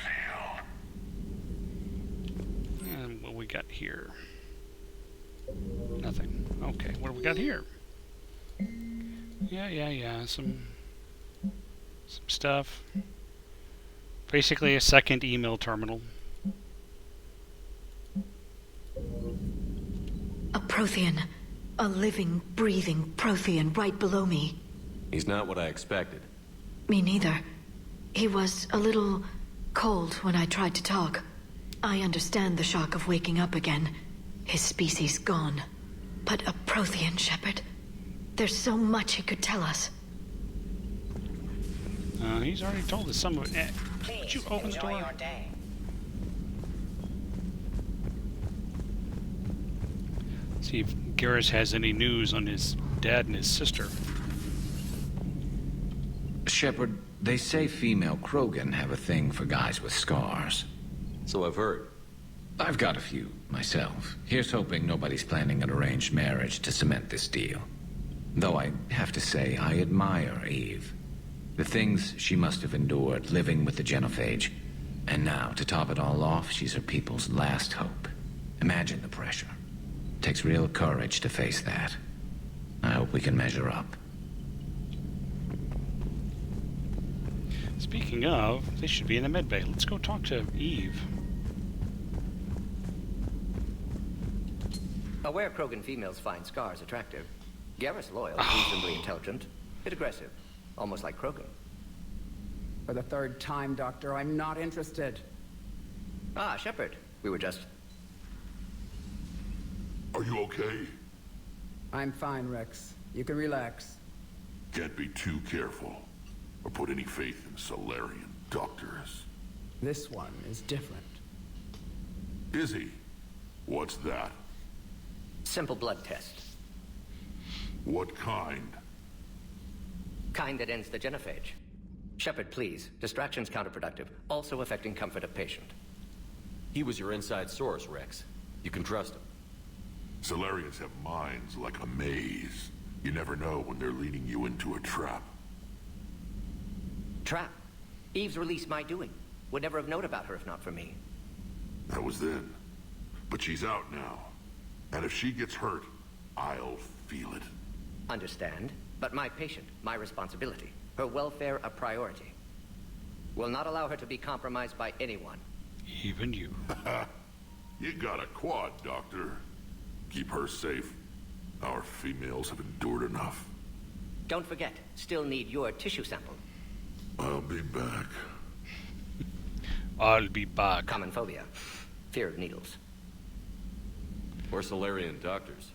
sealed. And what we got here? Nothing. Okay, what do we got here? Yeah. Some stuff. Basically a second email terminal. A Prothean. A living, breathing Prothean right below me. He's not what I expected. Me neither. He was a little cold when I tried to talk. I understand the shock of waking up again. His species gone. But a Prothean, Shepard. There's so much he could tell us. He's already told us some of it. Would you open the door? Your day. See if Garrus has any news on his dad and his sister. Shepard, they say female Krogan have a thing for guys with scars. So I've heard. I've got a few, myself. Here's hoping nobody's planning an arranged marriage to cement this deal. Though I have to say, I admire Eve. The things she must have endured living with the Genophage. And now, to top it all off, she's her people's last hope. Imagine the pressure. Takes real courage to face that. I hope we can measure up. Speaking of, they should be in the medbay. Let's go talk to Eve. Aware Krogan females find scars attractive. Garrus loyal, reasonably intelligent, bit aggressive, almost like Krogan. For the third time, Doctor, I'm not interested. Ah, Shepard. We were just... Are you okay? I'm fine, Rex. You can relax. Can't be too careful, or put any faith in Solarian doctors. This one is different. Is he? What's that? Simple blood test. What kind? Kind that ends the genophage. Shepard, please. Distraction's counterproductive, also affecting comfort of patient. He was your inside source, Rex. You can trust him. Solarians have minds like a maze. You never know when they're leading you into a trap. Trap? Eve's release my doing. Would never have known about her if not for me. That was then. But she's out now. And if she gets hurt, I'll feel it. Understand, but my patient, my responsibility. Her welfare a priority. Will not allow her to be compromised by anyone. Even you. You got a quad, Doctor. Keep her safe. Our females have endured enough. Don't forget, still need your tissue sample. I'll be back. I'll be back. Common phobia. Fear of needles. Or Solarian doctors.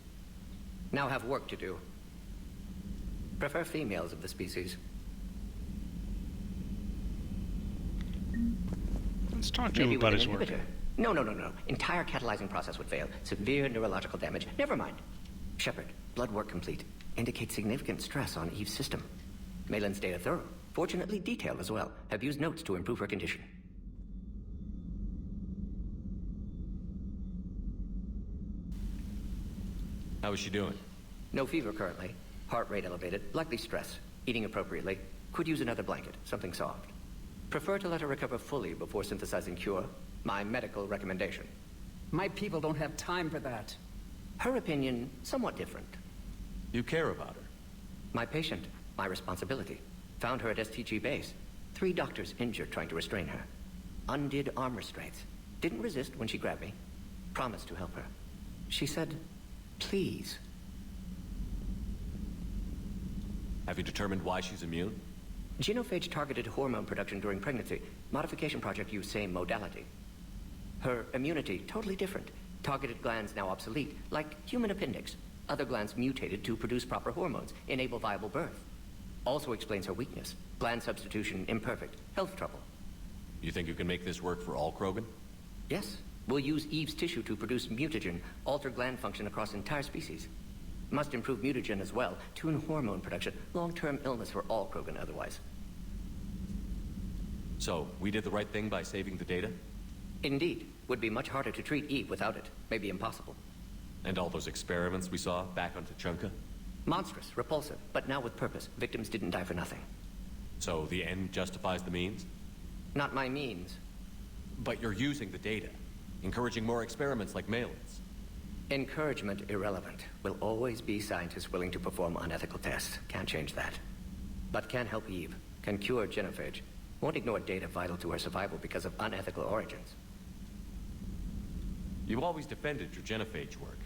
Now have work to do. Prefer females of the species. Let's talk to him about his work. No. Entire catalyzing process would fail. Severe neurological damage. Never mind. Shepard, blood work complete. Indicates significant stress on Eve's system. Malin's data thorough. Fortunately detailed as well. Have used notes to improve her condition. How is she doing? No fever currently. Heart rate elevated. Likely stress. Eating appropriately. Could use another blanket. Something soft. Prefer to let her recover fully before synthesizing cure. My medical recommendation. My people don't have time for that. Her opinion, somewhat different. You care about her. My patient, my responsibility. Found her at STG base. 3 doctors injured trying to restrain her. Undid arm restraints. Didn't resist when she grabbed me. Promised to help her. She said, please. Have you determined why she's immune? Genophage targeted hormone production during pregnancy. Modification project used same modality. Her immunity, totally different. Targeted glands now obsolete, like human appendix. Other glands mutated to produce proper hormones, enable viable birth. Also explains her weakness. Gland substitution imperfect. Health trouble. You think you can make this work for all Krogan? Yes. We'll use Eve's tissue to produce mutagen, alter gland function across entire species. Must improve mutagen as well, tune hormone production. Long-term illness for all Krogan otherwise. So, we did the right thing by saving the data? Indeed. Would be much harder to treat Eve without it. Maybe impossible. And all those experiments we saw back on Tuchanka? Monstrous, repulsive, but now with purpose. Victims didn't die for nothing. So the end justifies the means? Not my means. But you're using the data, encouraging more experiments like Malin's. Encouragement irrelevant. Will always be scientists willing to perform unethical tests. Can't change that. But can help Eve. Can cure genophage. Won't ignore data vital to her survival because of unethical origins. You've always defended your genophage work.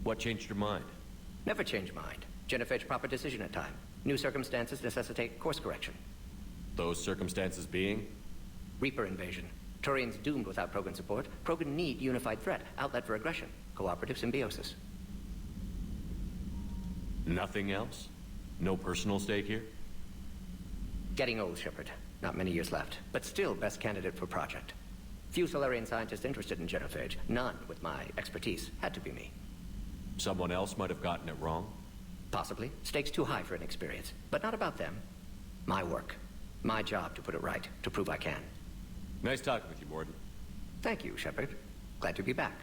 What changed your mind? Never change mind. Genophage proper decision at time. New circumstances necessitate course correction. Those circumstances being? Reaper invasion. Turians doomed without Krogan support. Krogan need unified threat. Outlet for aggression. Cooperative symbiosis. Nothing else? No personal stake here? Getting old, Shepard. Not many years left. But still best candidate for project. Few Solarian scientists interested in genophage. None with my expertise. Had to be me. Someone else might have gotten it wrong? Possibly. Stakes too high for inexperience. But not about them. My work. My job to put it right, to prove I can. Nice talking with you, Mordin. Thank you, Shepard. Glad to be back.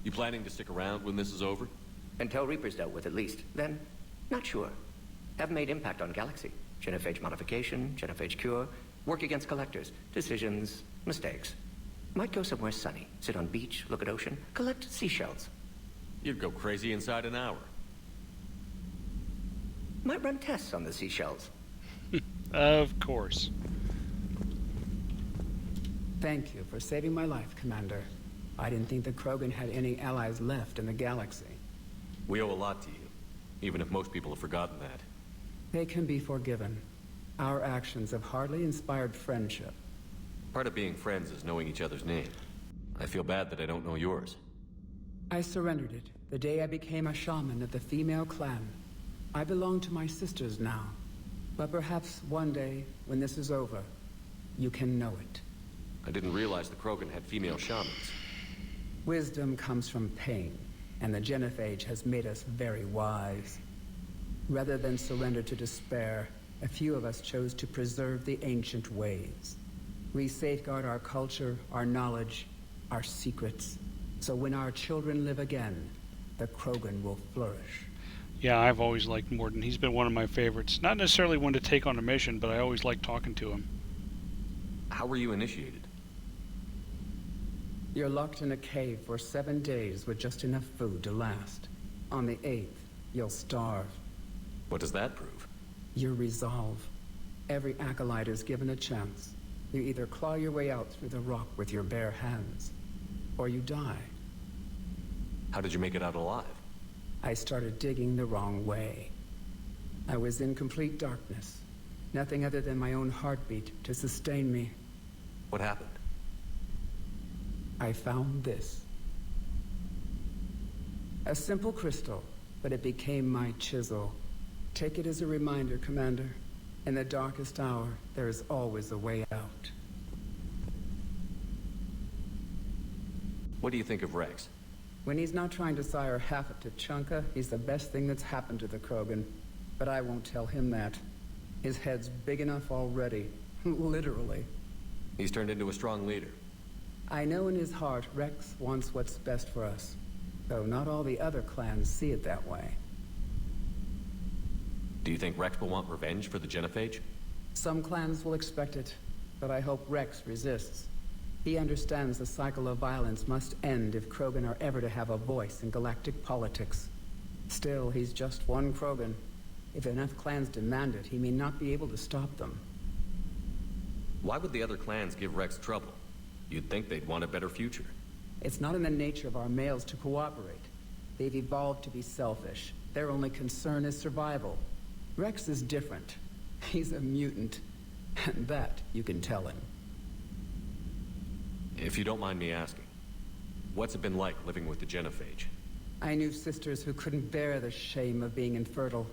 You planning to stick around when this is over? Until Reaper's dealt with, at least. Then, not sure. Have made impact on Galaxy. Genophage modification, genophage cure, work against collectors, decisions, mistakes. Might go somewhere sunny, sit on beach, look at ocean, collect seashells. You'd go crazy inside an hour. Might run tests on the seashells. Of course. Thank you for saving my life, Commander. I didn't think the Krogan had any allies left in the galaxy. We owe a lot to you, even if most people have forgotten that. They can be forgiven. Our actions have hardly inspired friendship. Part of being friends is knowing each other's name. I feel bad that I don't know yours. I surrendered it the day I became a shaman of the female clan. I belong to my sisters now. But perhaps one day, when this is over, you can know it. I didn't realize the Krogan had female shamans. Wisdom comes from pain, and the genophage has made us very wise. Rather than surrender to despair, a few of us chose to preserve the ancient ways. We safeguard our culture, our knowledge, our secrets. So when our children live again, the Krogan will flourish. Yeah, I've always liked Mordin. He's been one of my favorites. Not necessarily one to take on a mission, but I always liked talking to him. How were you initiated? You're locked in a cave for 7 days with just enough food to last. On the 8th, you'll starve. What does that prove? Your resolve. Every acolyte is given a chance. You either claw your way out through the rock with your bare hands, or you die. How did you make it out alive? I started digging the wrong way. I was in complete darkness. Nothing other than my own heartbeat to sustain me. What happened? I found this. A simple crystal, but it became my chisel. Take it as a reminder, Commander. In the darkest hour, there is always a way out. What do you think of Rex? When he's not trying to sire half of Tuchanka, he's the best thing that's happened to the Krogan. But I won't tell him that. His head's big enough already. Literally. He's turned into a strong leader. I know in his heart Rex wants what's best for us. Though not all the other clans see it that way. Do you think Rex will want revenge for the genophage? Some clans will expect it, but I hope Rex resists. He understands the cycle of violence must end if Krogan are ever to have a voice in galactic politics. Still, he's just one Krogan. If enough clans demand it, he may not be able to stop them. Why would the other clans give Rex trouble? You'd think they'd want a better future. It's not in the nature of our males to cooperate. They've evolved to be selfish. Their only concern is survival. Rex is different. He's a mutant. And that you can tell him. If you don't mind me asking, what's it been like living with the genophage? I knew sisters who couldn't bear the shame of being infertile.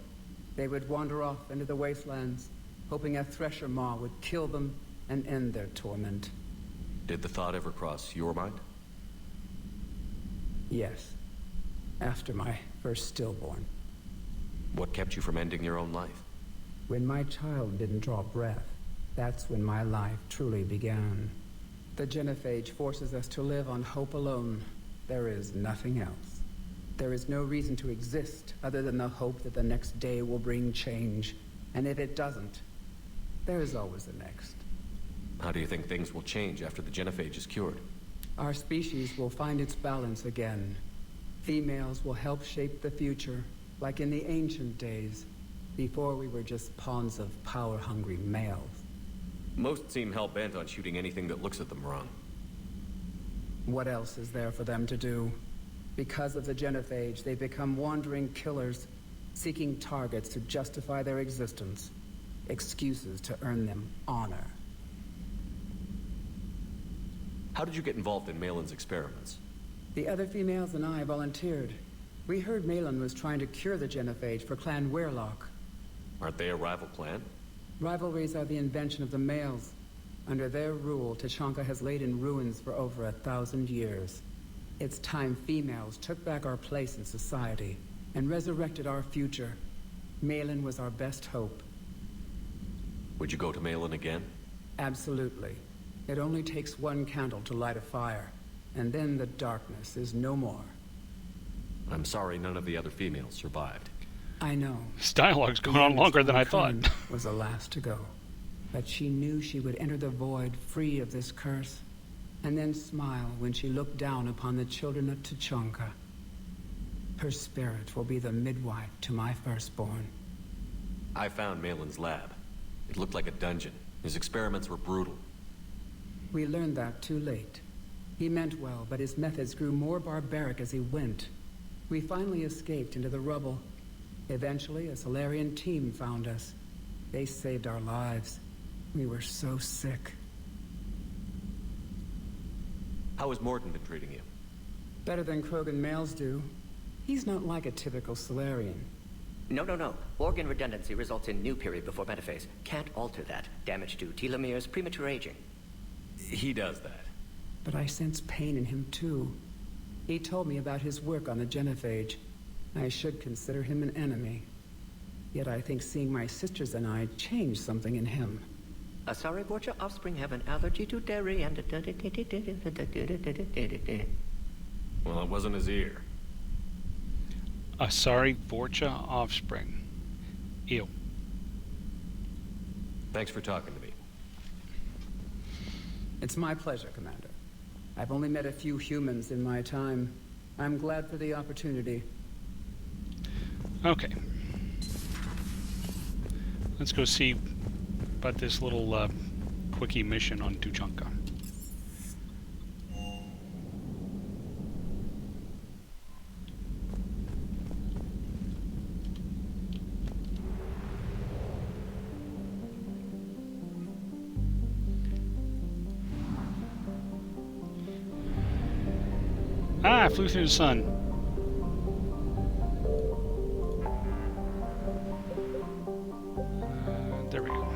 They would wander off into the wastelands, hoping a thresher maw would kill them and end their torment. Did the thought ever cross your mind? Yes. After my first stillborn. What kept you from ending your own life? When my child didn't draw breath, that's when my life truly began. The genophage forces us to live on hope alone. There is nothing else. There is no reason to exist other than the hope that the next day will bring change. And if it doesn't, there is always the next. How do you think things will change after the genophage is cured? Our species will find its balance again. Females will help shape the future, like in the ancient days, before we were just pawns of power-hungry males. Most seem hell-bent on shooting anything that looks at them wrong. What else is there for them to do? Because of the genophage, they become wandering killers, seeking targets to justify their existence, excuses to earn them honor. How did you get involved in Malin's experiments? The other females and I volunteered. We heard Malin was trying to cure the genophage for Clan Weirlock. Aren't they a rival clan? Rivalries are the invention of the males. Under their rule, Tuchanka has laid in ruins for over 1,000 years. It's time females took back our place in society and resurrected our future. Malin was our best hope. Would you go to Malin again? Absolutely. It only takes one candle to light a fire, and then the darkness is no more. I'm sorry none of the other females survived. I know. This dialogue's going on longer than I thought. Was the last to go. But she knew she would enter the void free of this curse, and then smile when she looked down upon the children of Tuchanka. Her spirit will be the midwife to my firstborn. I found Malin's lab. It looked like a dungeon. His experiments were brutal. We learned that too late. He meant well, but his methods grew more barbaric as he went. We finally escaped into the rubble. Eventually, a Solarian team found us. They saved our lives. We were so sick. How has Morton been treating you? Better than Krogan males do. He's not like a typical Solarian. No. Organ redundancy results in new period before metaphase. Can't alter that. Damage to telomeres, premature aging. He does that. But I sense pain in him too. He told me about his work on the genophage. I should consider him an enemy. Yet I think seeing my sisters and I changed something in him. Asari Vorcha offspring have an allergy to dairy and... Well, it wasn't his ear. Asari Vorcha offspring. Ew. Thanks for talking to me. It's my pleasure, Commander. I've only met a few humans in my time. I'm glad for the opportunity. Okay. Let's go see about this little quickie mission on Tuchanka. Ah, I flew through the sun. There we go.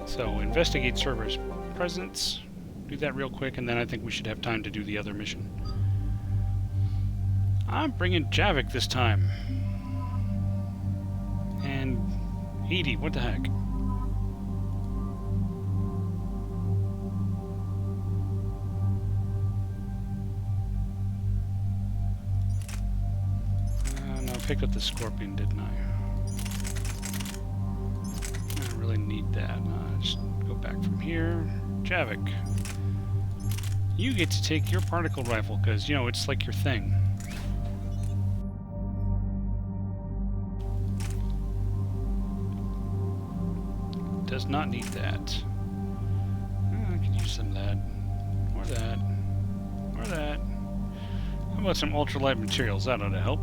So, investigate server's presence. Do that real quick, and then I think we should have time to do the other mission. I'm bringing Javik this time. And EDI, what the heck? No, I picked up the Scorpion, didn't I? I don't really need that. Just go back from here. Javik, you get to take your particle rifle, because, you know, it's like your thing. Does not need that. I could use some of that. Or that. Or that. How about some ultralight materials? That ought to help.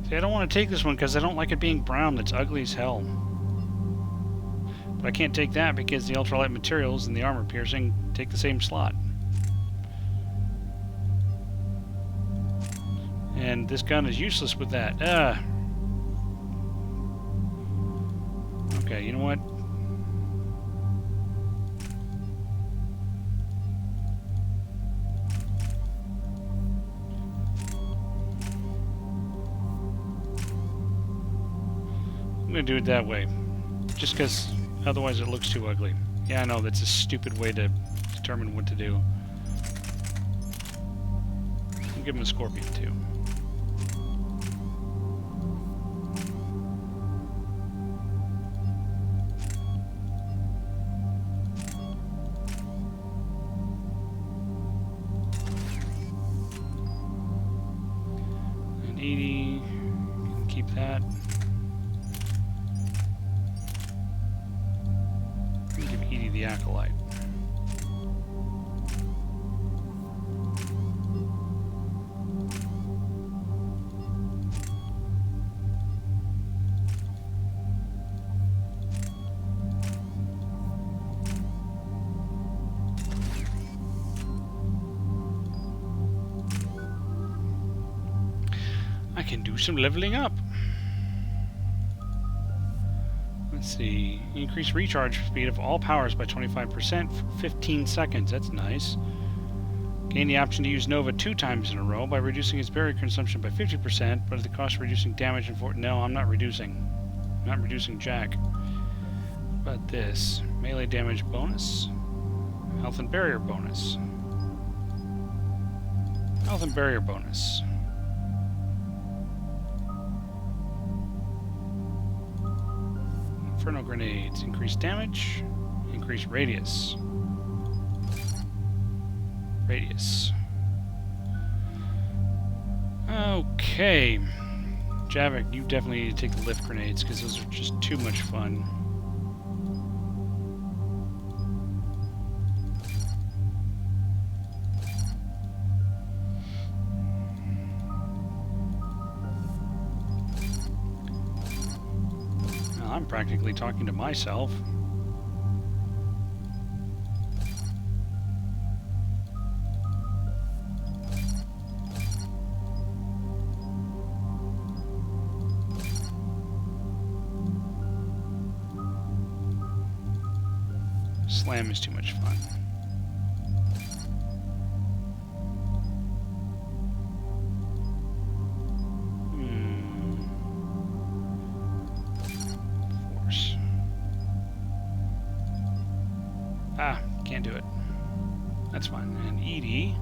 See, I don't want to take this one because I don't like it being brown. It's ugly as hell. But I can't take that because the ultralight materials and the armor piercing take the same slot. And this gun is useless with that. Okay, you know what? I'm gonna do it that way. Just because otherwise it looks too ugly. Yeah, I know, that's a stupid way to determine what to do. I'll give him a Scorpion too. And EDI, can keep that. Give EDI the Acolyte. I can do some leveling up. Let's see. Increase recharge speed of all powers by 25% for 15 seconds. That's nice. Gain the option to use Nova 2 times in a row by reducing his berry consumption by 50%, but at the cost of reducing damage and No, I'm not reducing. I'm not reducing jack. But this. Melee damage bonus. Health and barrier bonus. Health and barrier bonus. Inferno grenades. Increase damage. Increase radius. Radius. Okay. Javik, you definitely need to take the lift grenades because those are just too much fun. Now, I'm practically talking to myself. Slam is too much fun. Force. Ah, can't do it. That's fine. And ED.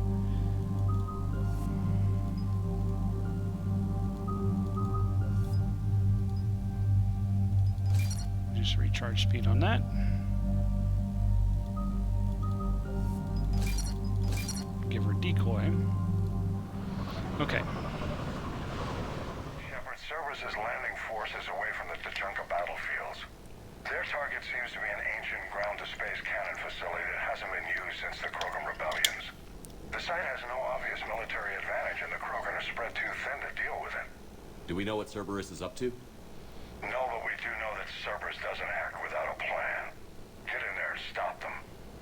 Just recharge speed on that. Give her decoy. Okay. Shepard, Cerberus' landing forces away from the Tuchanka battlefields. Their target seems to be an ancient ground-to-space cannon facility that hasn't been used since the Krogan rebellions. The site has no obvious military advantage, and the Krogan are spread too thin to deal with it. Do we know what Cerberus is up to? No, but we do know that Cerberus doesn't act without a plan. Get in there and stop them.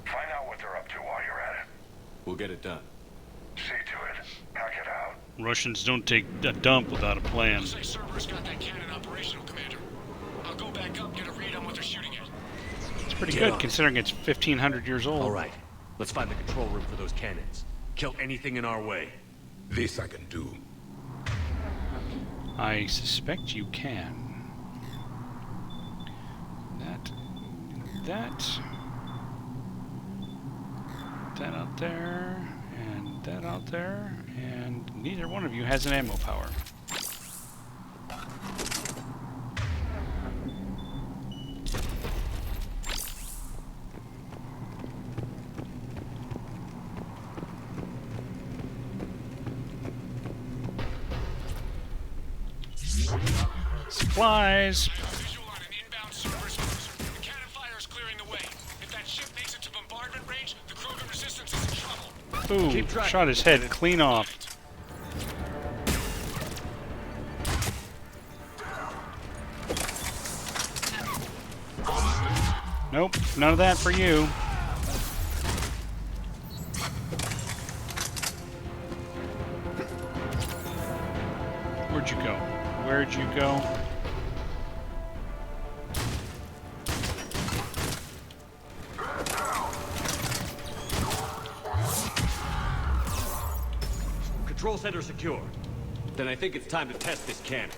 Find out what they're up to while you're at it. We'll get it done. See to it. Hack it out. Russians don't take a dump without a plan. Looks like Cerberus got that cannon operational, Commander. I'll go back up, get a read on what they're shooting at. It's pretty good considering it's 1,500 years old. All right. Let's find the control room for those cannons. Kill anything in our way. This I can do. I suspect you can. That out there, and that out there, and neither one of you has an ammo power. Supplies! Ooh, shot his head clean off. Nope, none of that for you. Where'd you go? Where'd you go? Control center secure. Then I think it's time to test this cannon.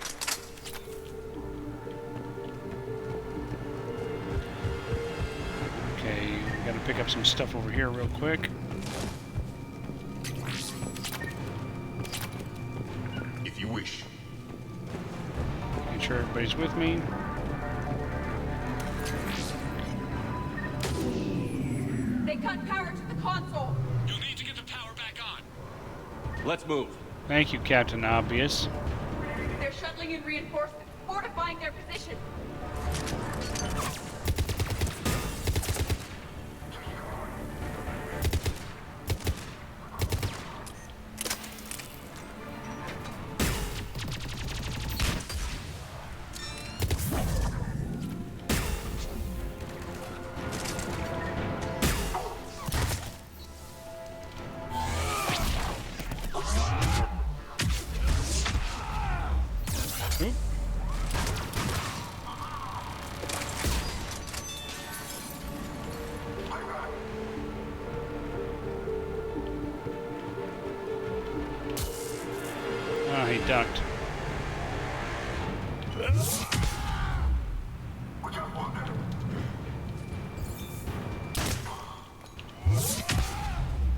Okay, we gotta pick up some stuff over here real quick. If you wish. Make sure everybody's with me. They cut power to the console. You'll need to get the power back on. Let's move. Thank you, Captain Obvious. They're shuttling in reinforcements, fortifying their position. ducked.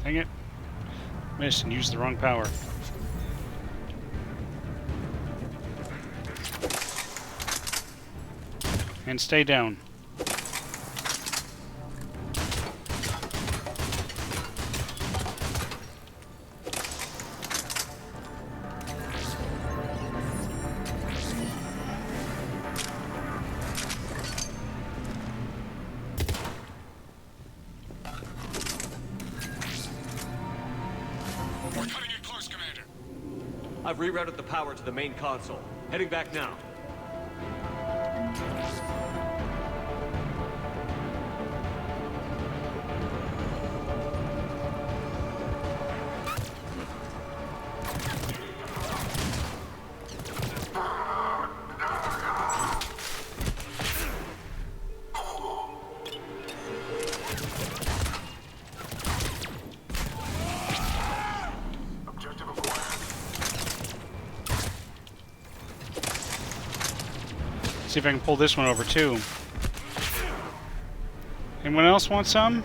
Dang it. Missed and used the wrong power. And stay down. I've rerouted the power to the main console. Heading back now. See if I can pull this one over too. Anyone else want some?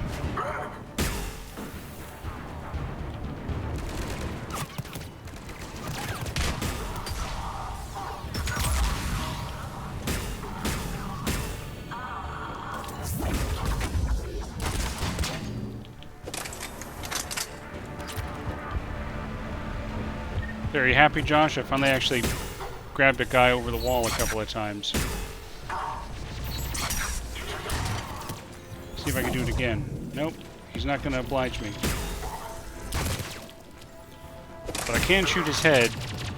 Very happy, Josh. I finally actually grabbed a guy over the wall a couple of times. See if I can do it again. Nope, he's not going to oblige me. But I can shoot his head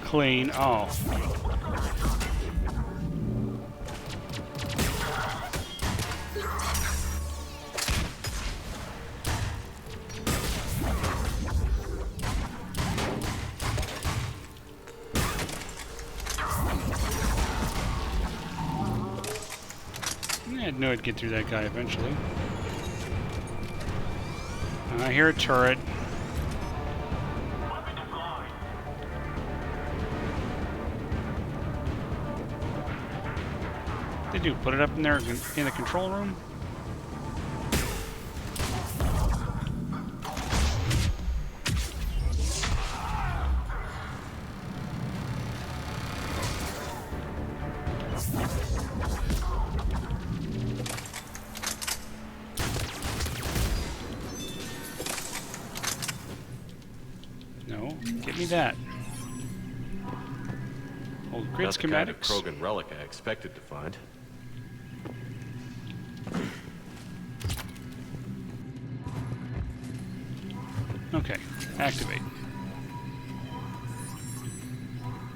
clean off. I knew I'd get through that guy eventually. I hear a turret. What they do? Put it up in there in the control room? No, give me that. Old grid Not the kind of schematics. Krogan relic I expected to find. Okay, activate.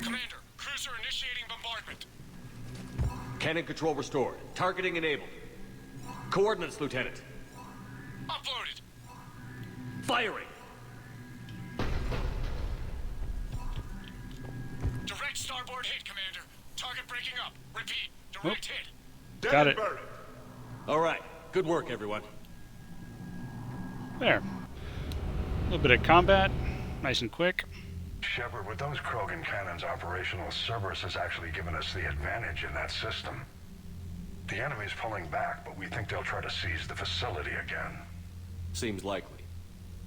Commander, cruiser initiating bombardment. Cannon control restored. Targeting enabled. Coordinates, Lieutenant. Uploaded. Firing! Direct starboard hit, Commander. Target breaking up. Repeat. Direct hit. Got it. All right. Good work, everyone. There. A little bit of combat. Nice and quick. Shepard, with those Krogan cannons operational, Cerberus has actually given us the advantage in that system. The enemy's pulling back, but we think they'll try to seize the facility again. Seems likely.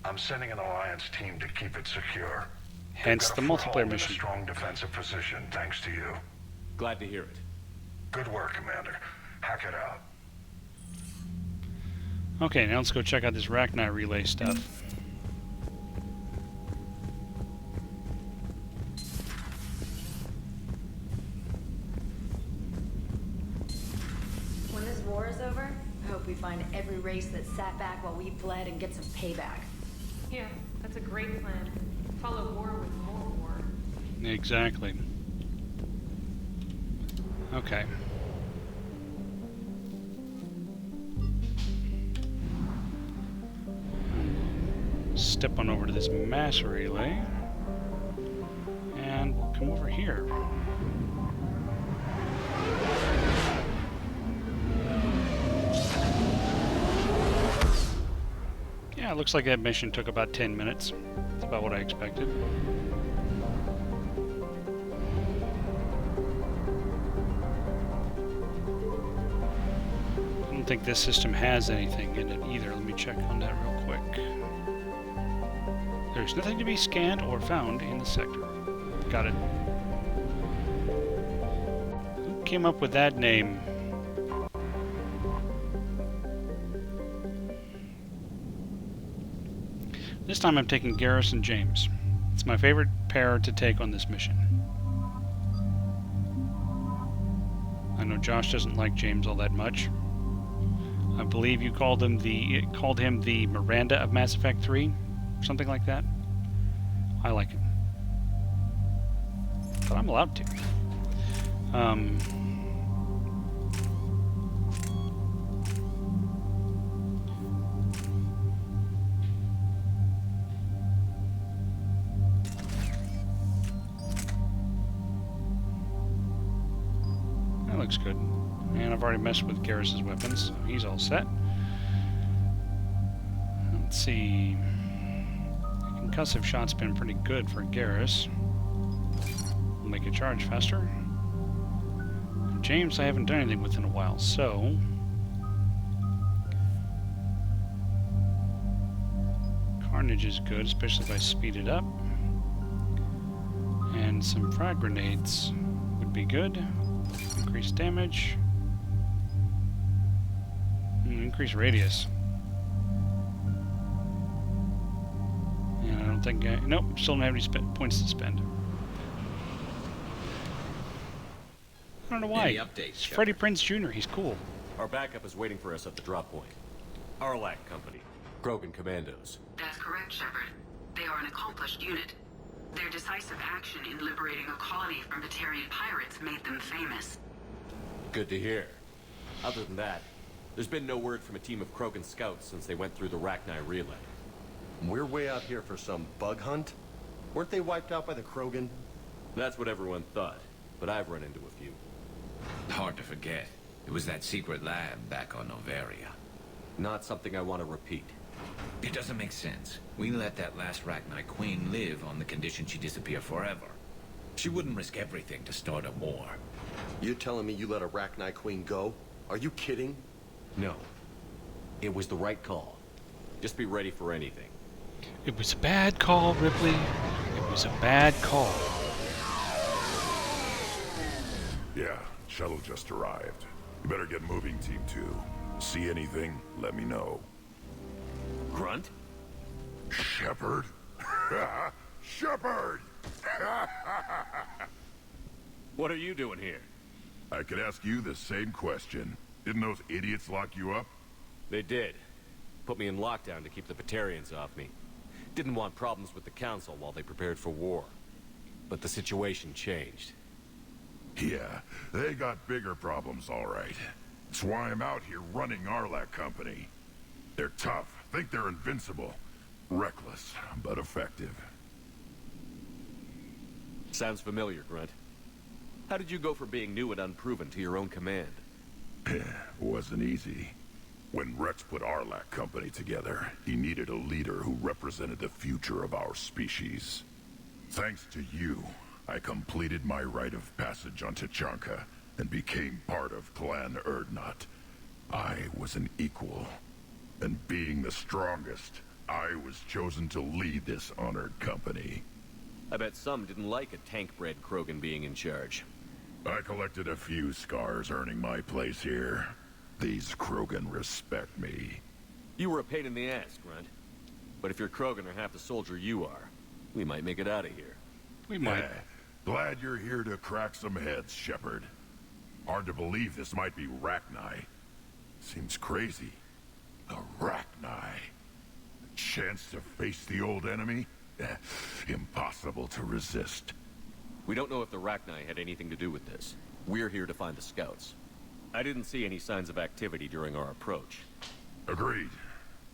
I'm sending an Alliance team to keep it secure. Hence the multiplayer In a mission. strong defensive position, thanks to you. Glad to hear it. Good work, Commander. Hack it out. Okay, now let's go check out this Rachni relay stuff. When this war is over, I hope we find every race that sat back while we bled and get some payback. Yeah, that's a great plan. Follow war with more war. Exactly. Okay. Step on over to this mass relay. And we'll come over here. Yeah, it looks like that mission took about 10 minutes. That's about what I expected. think this system has anything in it either. Let me check on that real quick. There's nothing to be scanned or found in the sector. Got it. Who came up with that name? This time I'm taking Garrus and James. It's my favorite pair to take on this mission. I know Josh doesn't like James all that much. I believe you called him the Miranda of Mass Effect 3, something like that. I like him, but I'm allowed to. That looks good. And I've already messed with Garrus's weapons, so he's all set. Let's see. The concussive shot's been pretty good for Garrus. We'll make it charge faster. And James, I haven't done anything with in a while, so... Carnage is good, especially if I speed it up. And some frag grenades would be good. Increase damage. Increase radius. And I don't think nope, still don't have any points to spend. I don't know why. Any updates, It's Freddie Prinze Jr. He's cool. Our backup is waiting for us at the drop point. Arlac Company. Krogan Commandos. That's correct, Shepard. They are an accomplished unit. Their decisive action in liberating a colony from Batarian pirates made them famous. Good to hear. Other than that, there's been no word from a team of Krogan scouts since they went through the Rachni relay. We're way out here for some bug hunt? Weren't they wiped out by the Krogan? That's what everyone thought, but I've run into a few. Hard to forget. It was that secret lab back on Noveria. Not something I want to repeat. It doesn't make sense. We let that last Rachni Queen live on the condition she disappear forever. She wouldn't risk everything to start a war. You telling me you let a Rachni Queen go? Are you kidding? No. It was the right call. Just be ready for anything. It was a bad call, Ripley. It was a bad call. Yeah, shuttle just arrived. You better get moving, Team 2. See anything, let me know. Grunt? Shepard? Shepard! What are you doing here? I could ask you the same question. Didn't those idiots lock you up? They did. Put me in lockdown to keep the Batarians off me. Didn't want problems with the Council while they prepared for war. But the situation changed. Yeah, they got bigger problems, all right. That's why I'm out here running Arlac Company. They're tough, think they're invincible. Reckless, but effective. Sounds familiar, Grunt. How did you go from being new and unproven to your own command? Wasn't easy. When Rex put Arlac Company together, he needed a leader who represented the future of our species. Thanks to you, I completed my rite of passage on Tuchanka and became part of Clan Urdnot. I was an equal, and being the strongest, I was chosen to lead this honored company. I bet some didn't like a tank-bred Krogan being in charge. I collected a few scars earning my place here. These Krogan respect me. You were a pain in the ass, Grunt. But if you're Krogan or half the soldier you are, we might make it out of here. We might. Glad you're here to crack some heads, Shepard. Hard to believe this might be Rachni. Seems crazy. The Rachni. A chance to face the old enemy? Impossible to resist. We don't know if the Rachni had anything to do with this. We're here to find the scouts. I didn't see any signs of activity during our approach. Agreed.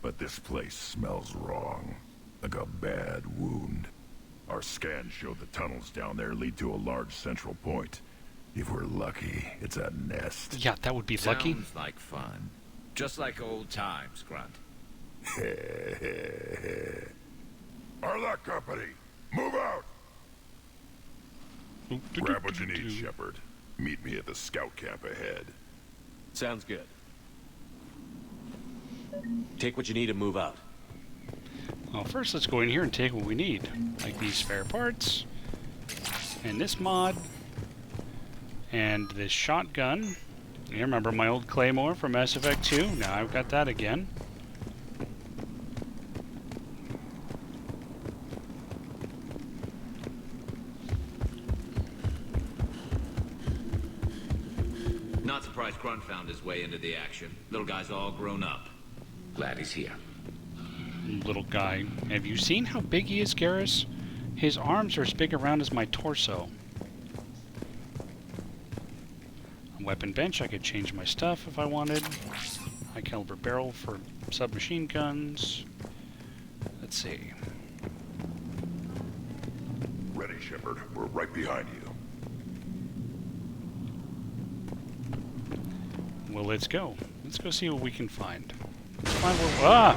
But this place smells wrong. Like a bad wound. Our scans show the tunnels down there lead to a large central point. If we're lucky, it's a nest. Yeah, that would be lucky. Sounds like fun. Just like old times, Grunt. Arlac Company, move out! Grab what you need, Shepard. Meet me at the scout camp ahead. Sounds good. Take what you need and move out. Well, first let's go in here and take what we need. Like these spare parts. And this mod. And this shotgun. You remember my old Claymore from Mass Effect 2? Now I've got that again. Not surprised Grunt found his way into the action. Little guy's all grown up. Glad he's here. Little guy. Have you seen how big he is, Garrus? His arms are as big around as my torso. A weapon bench, I could change my stuff if I wanted. High caliber barrel for submachine guns. Let's see. Ready, Shepard. We're right behind you. Well, let's go. Let's go see what we can find. Let's find where... Ah!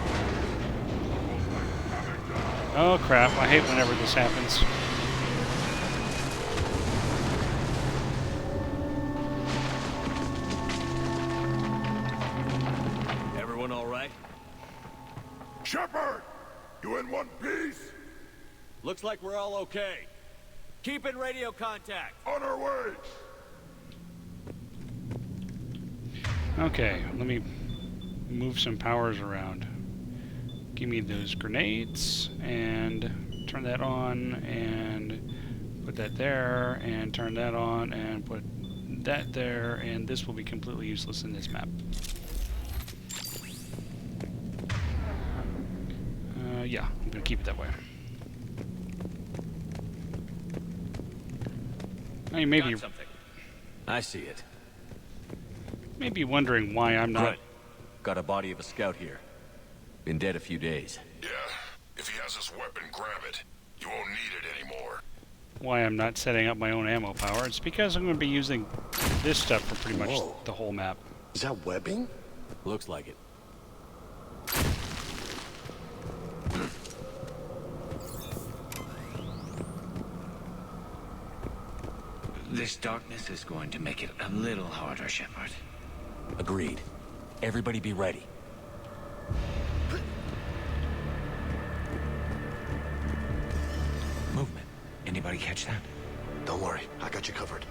Oh, crap. I hate whenever this happens. Everyone all right? Shepard! You in one piece? Looks like we're all okay. Keep in radio contact. On our way! Okay, let me move some powers around. Give me those grenades, and turn that on, and put that there, and turn that on, and put that there, and this will be completely useless in this map. Yeah, I'm gonna keep it that way. I mean, maybe... I see it. Maybe wondering why I'm not... Right. Got a body of a scout here. Been dead a few days. Yeah. If he has this weapon, grab it. You won't need it anymore. Why I'm not setting up my own ammo power. It's because I'm going to be using this stuff for pretty much the whole map. Is that webbing? Looks like it. This darkness is going to make it a little harder, Shepard. Agreed. Everybody be ready. Movement. Anybody catch that? Don't worry, I got you covered.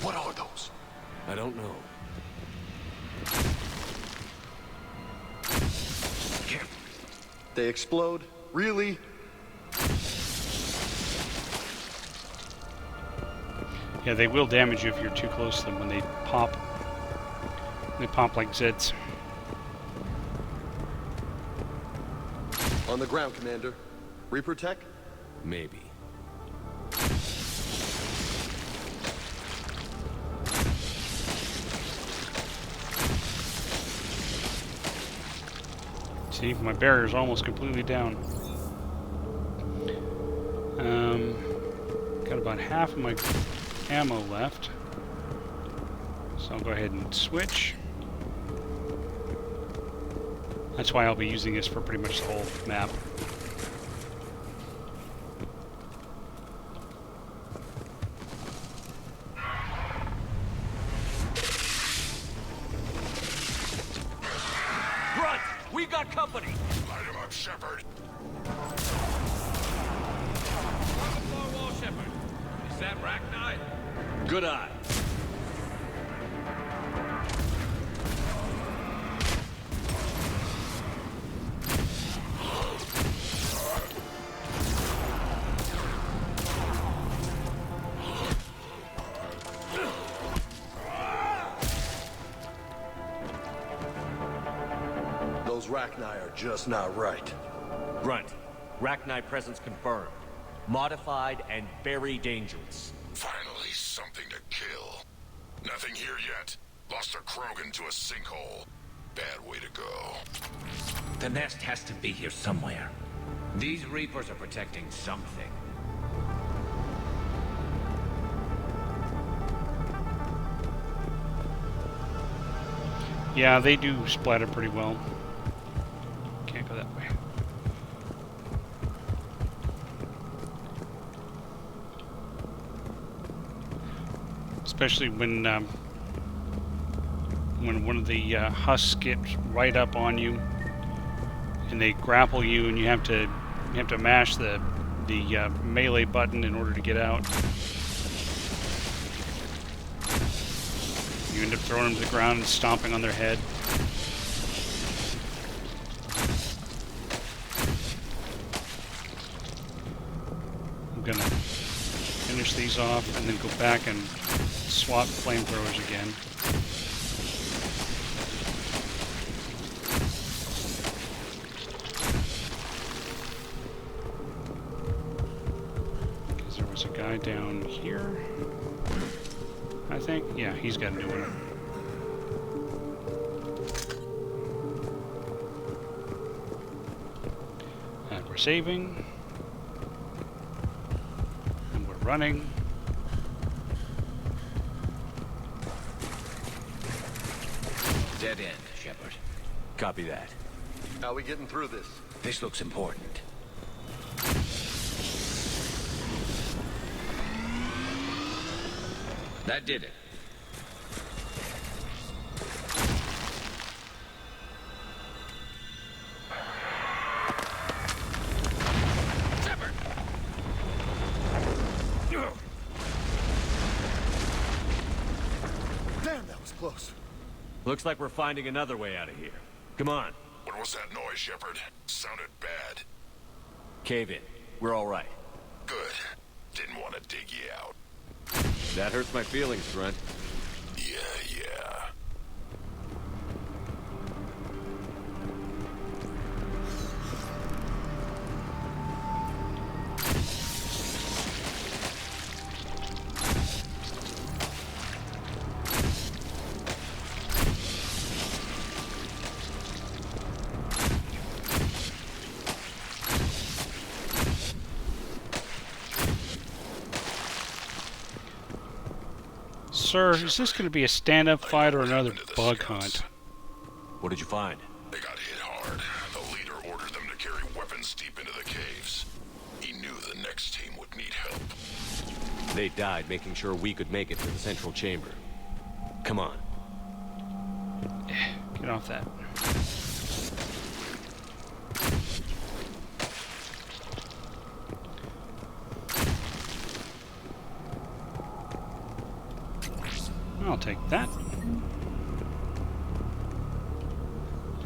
What are those? I don't know. They explode? Really? Yeah, they will damage you if you're too close to them when they pop. They pop like zits. On the ground, Commander. Reaper tech? Maybe. See, my barrier's almost completely down. Got about half of my ammo left. So I'll go ahead and switch. That's why I'll be using this for pretty much the whole map. Grunt, we got company. Light him up, Shepard. On the far wall, Shepard. Is that Rachni? Good eye. Those Rachni are just not right. Grunt, Rachni presence confirmed. Modified and very dangerous. Finally, something to kill. Nothing here yet. Lost a Krogan to a sinkhole. Bad way to go. The nest has to be here somewhere. These Reapers are protecting something. Yeah, they do splatter pretty well. Can't go that way. Especially when one of the husks gets right up on you, and they grapple you, and you have to mash the melee button in order to get out. You end up throwing them to the ground and stomping on their head. I'm gonna finish these off and then go back and swap flamethrowers again. Because there was a guy down here, I think. Yeah, he's got a new one. And we're saving. And we're running. Dead end, Shepard. Copy that. How are we getting through this? This looks important. That did it. Shepard! Damn, that was close. Looks like we're finding another way out of here. Come on. What was that noise, Shepard? Sounded bad. Cave in. We're all right. Good. Didn't want to dig you out. That hurts my feelings, Grunt. Yeah. Sir, is this going to be a stand-up fight or another bug hunt? What did you find? They got hit hard. The leader ordered them to carry weapons deep into the caves. He knew the next team would need help. They died making sure we could make it to the central chamber. Come on. Get off that. I'll take that.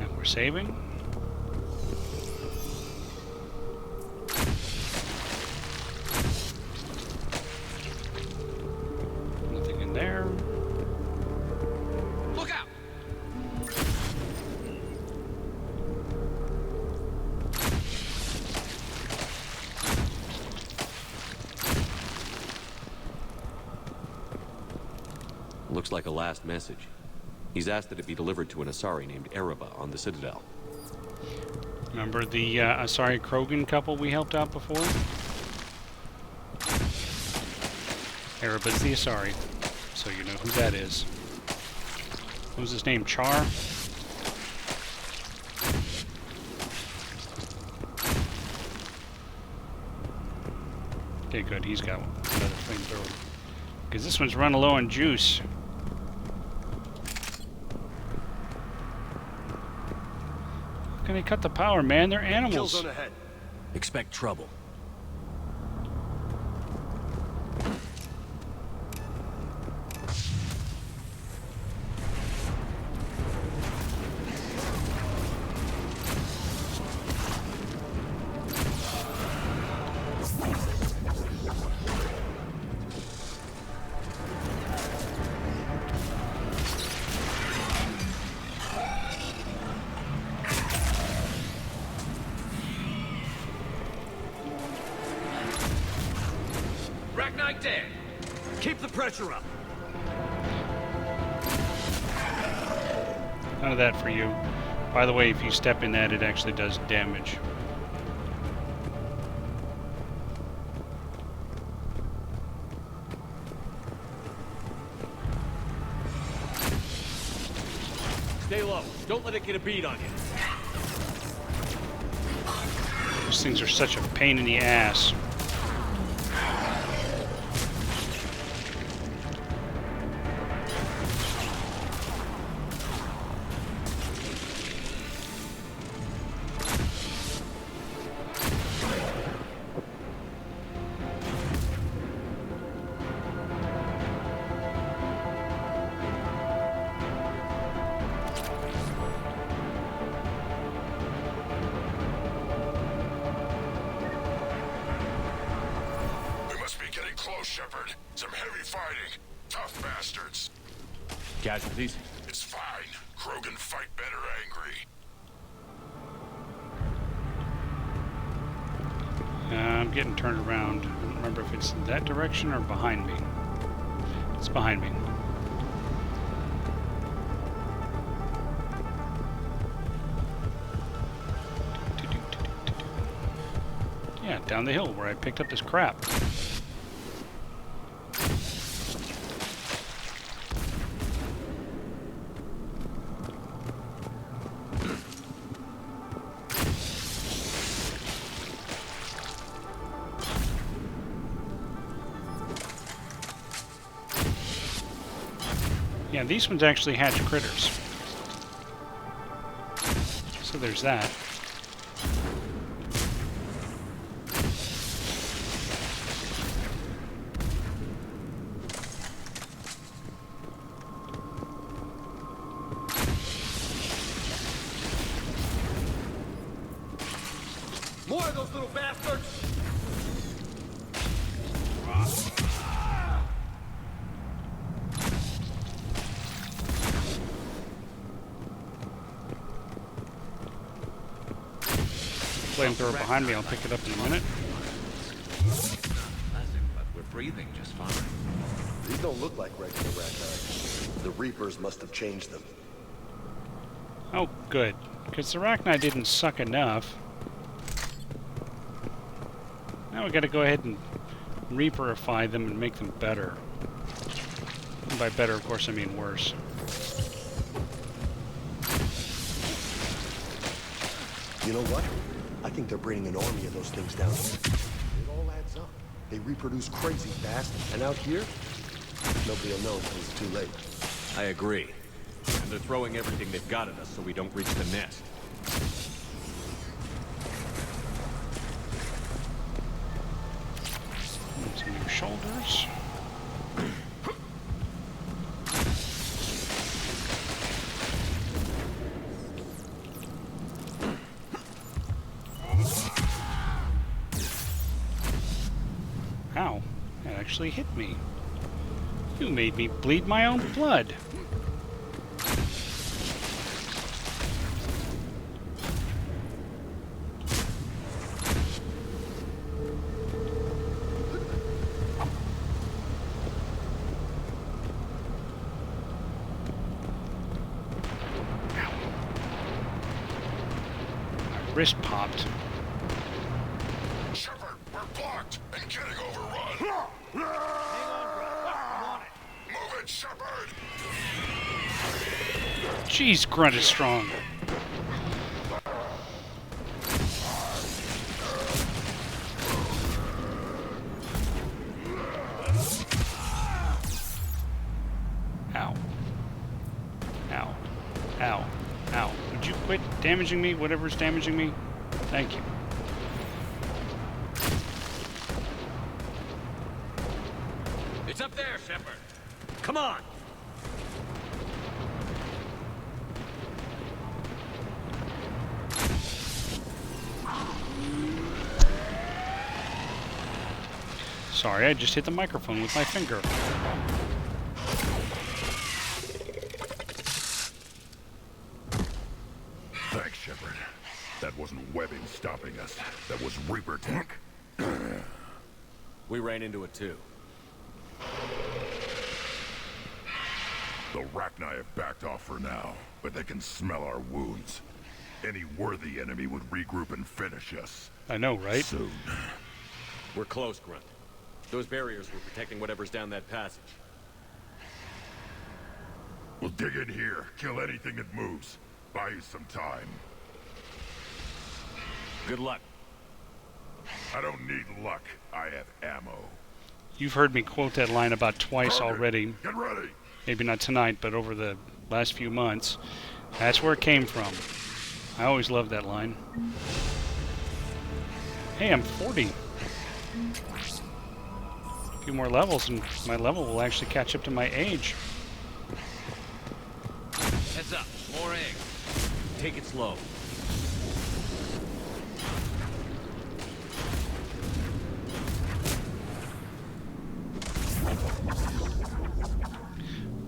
And we're saving. Nothing in there. Look out! Looks like a last message. He's asked that it be delivered to an Asari named Erebah on the Citadel. Remember the Asari Krogan couple we helped out before? Erebah's the Asari, so you know who that is. What was his name? Char? Okay, good. He's got another flamethrower. Because this one's running low on juice. How can they cut the power, man? They're animals. Kill zone ahead. Expect trouble. Ragnite dead. Keep the pressure up. None of that for you. By the way, if you step in that, it actually does damage. Stay low. Don't let it get a bead on you. Those things are such a pain in the ass. Shepard. Some heavy fighting. Tough bastards. Casualties? It's fine. Krogan fight better angry. I'm getting turned around. I don't remember if it's in that direction or behind me. It's behind me. Yeah, down the hill where I picked up this crap. Yeah, these ones actually hatch critters. So there's that. More of those little bastards! Flamethrower behind me, I'll pick it up in a minute. But we're breathing just fine. These don't look like regular Rachni. The Reapers must have changed them. Oh, good. Because the Rachni didn't suck enough. Now we gotta go ahead and Reaperify them and make them better. And by better, of course, I mean worse. You know what? I think they're bringing an army of those things down here. It all adds up. They reproduce crazy fast, and out here, nobody will know until it's too late. I agree. And they're throwing everything they've got at us so we don't reach the nest. Some new shoulders. Ow, that actually hit me. You made me bleed my own blood. My wrist popped. Shepard, we're blocked and getting overrun. Hang on, bro. I'm on it. Move it, Shepard. Jeez, Grunt is strong. Ow. Ow. Ow. Ow. Would you quit damaging me, whatever's damaging me? Thank you. It's up there, Shepard. Come on. Sorry, I just hit the microphone with my finger. Thanks, Shepard. That wasn't webbing stopping us. That was Reaper tech. We ran into it too. The Rachni have backed off for now, but they can smell our wounds. Any worthy enemy would regroup and finish us. I know, right? Soon. We're close, Grunt. Those barriers were protecting whatever's down that passage. We'll dig in here, kill anything that moves. Buy you some time. Good luck. I don't need luck. I have ammo. You've heard me quote that line about twice already. Get ready. Maybe not tonight, but over the last few months. That's where it came from. I always loved that line. Hey, I'm 40. A few more levels and my level will actually catch up to my age. Heads up. More eggs. Take it slow.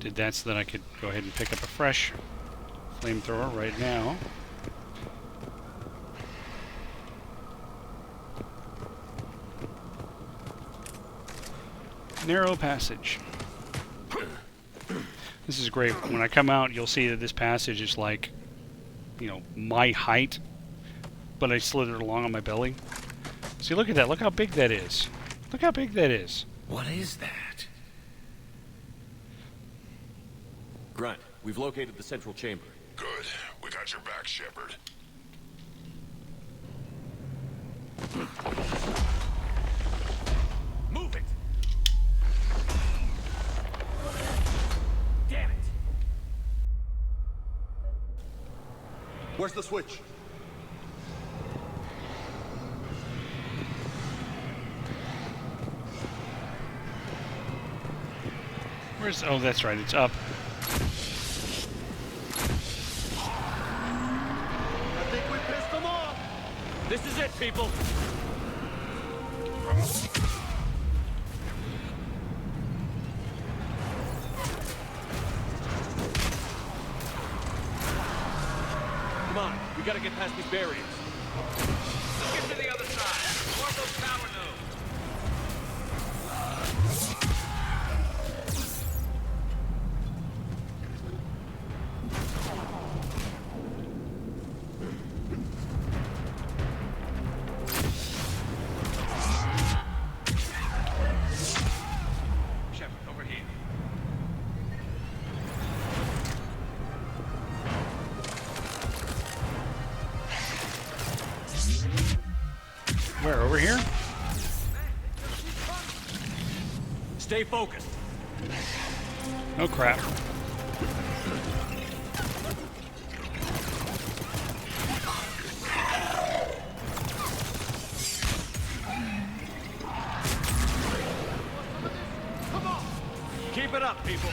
Did that so that I could go ahead and pick up a fresh flamethrower right now. Narrow passage. This is great. When I come out, you'll see that this passage is like, you know, my height, but I slithered along on my belly. See, look at that. Look how big that is. Look how big that is. What is that? Grunt, we've located the central chamber. Good. We got your back, Shepard. Move it! Damn it! Where's the switch? Where's... Oh, that's right. It's up. I think we pissed them off. This is it, people. Come on, we gotta get past these barriers. Get to the other side. More of those power nodes. Shepard, over here. Where? Over here? Stay focused. Oh, crap. Keep it up, people.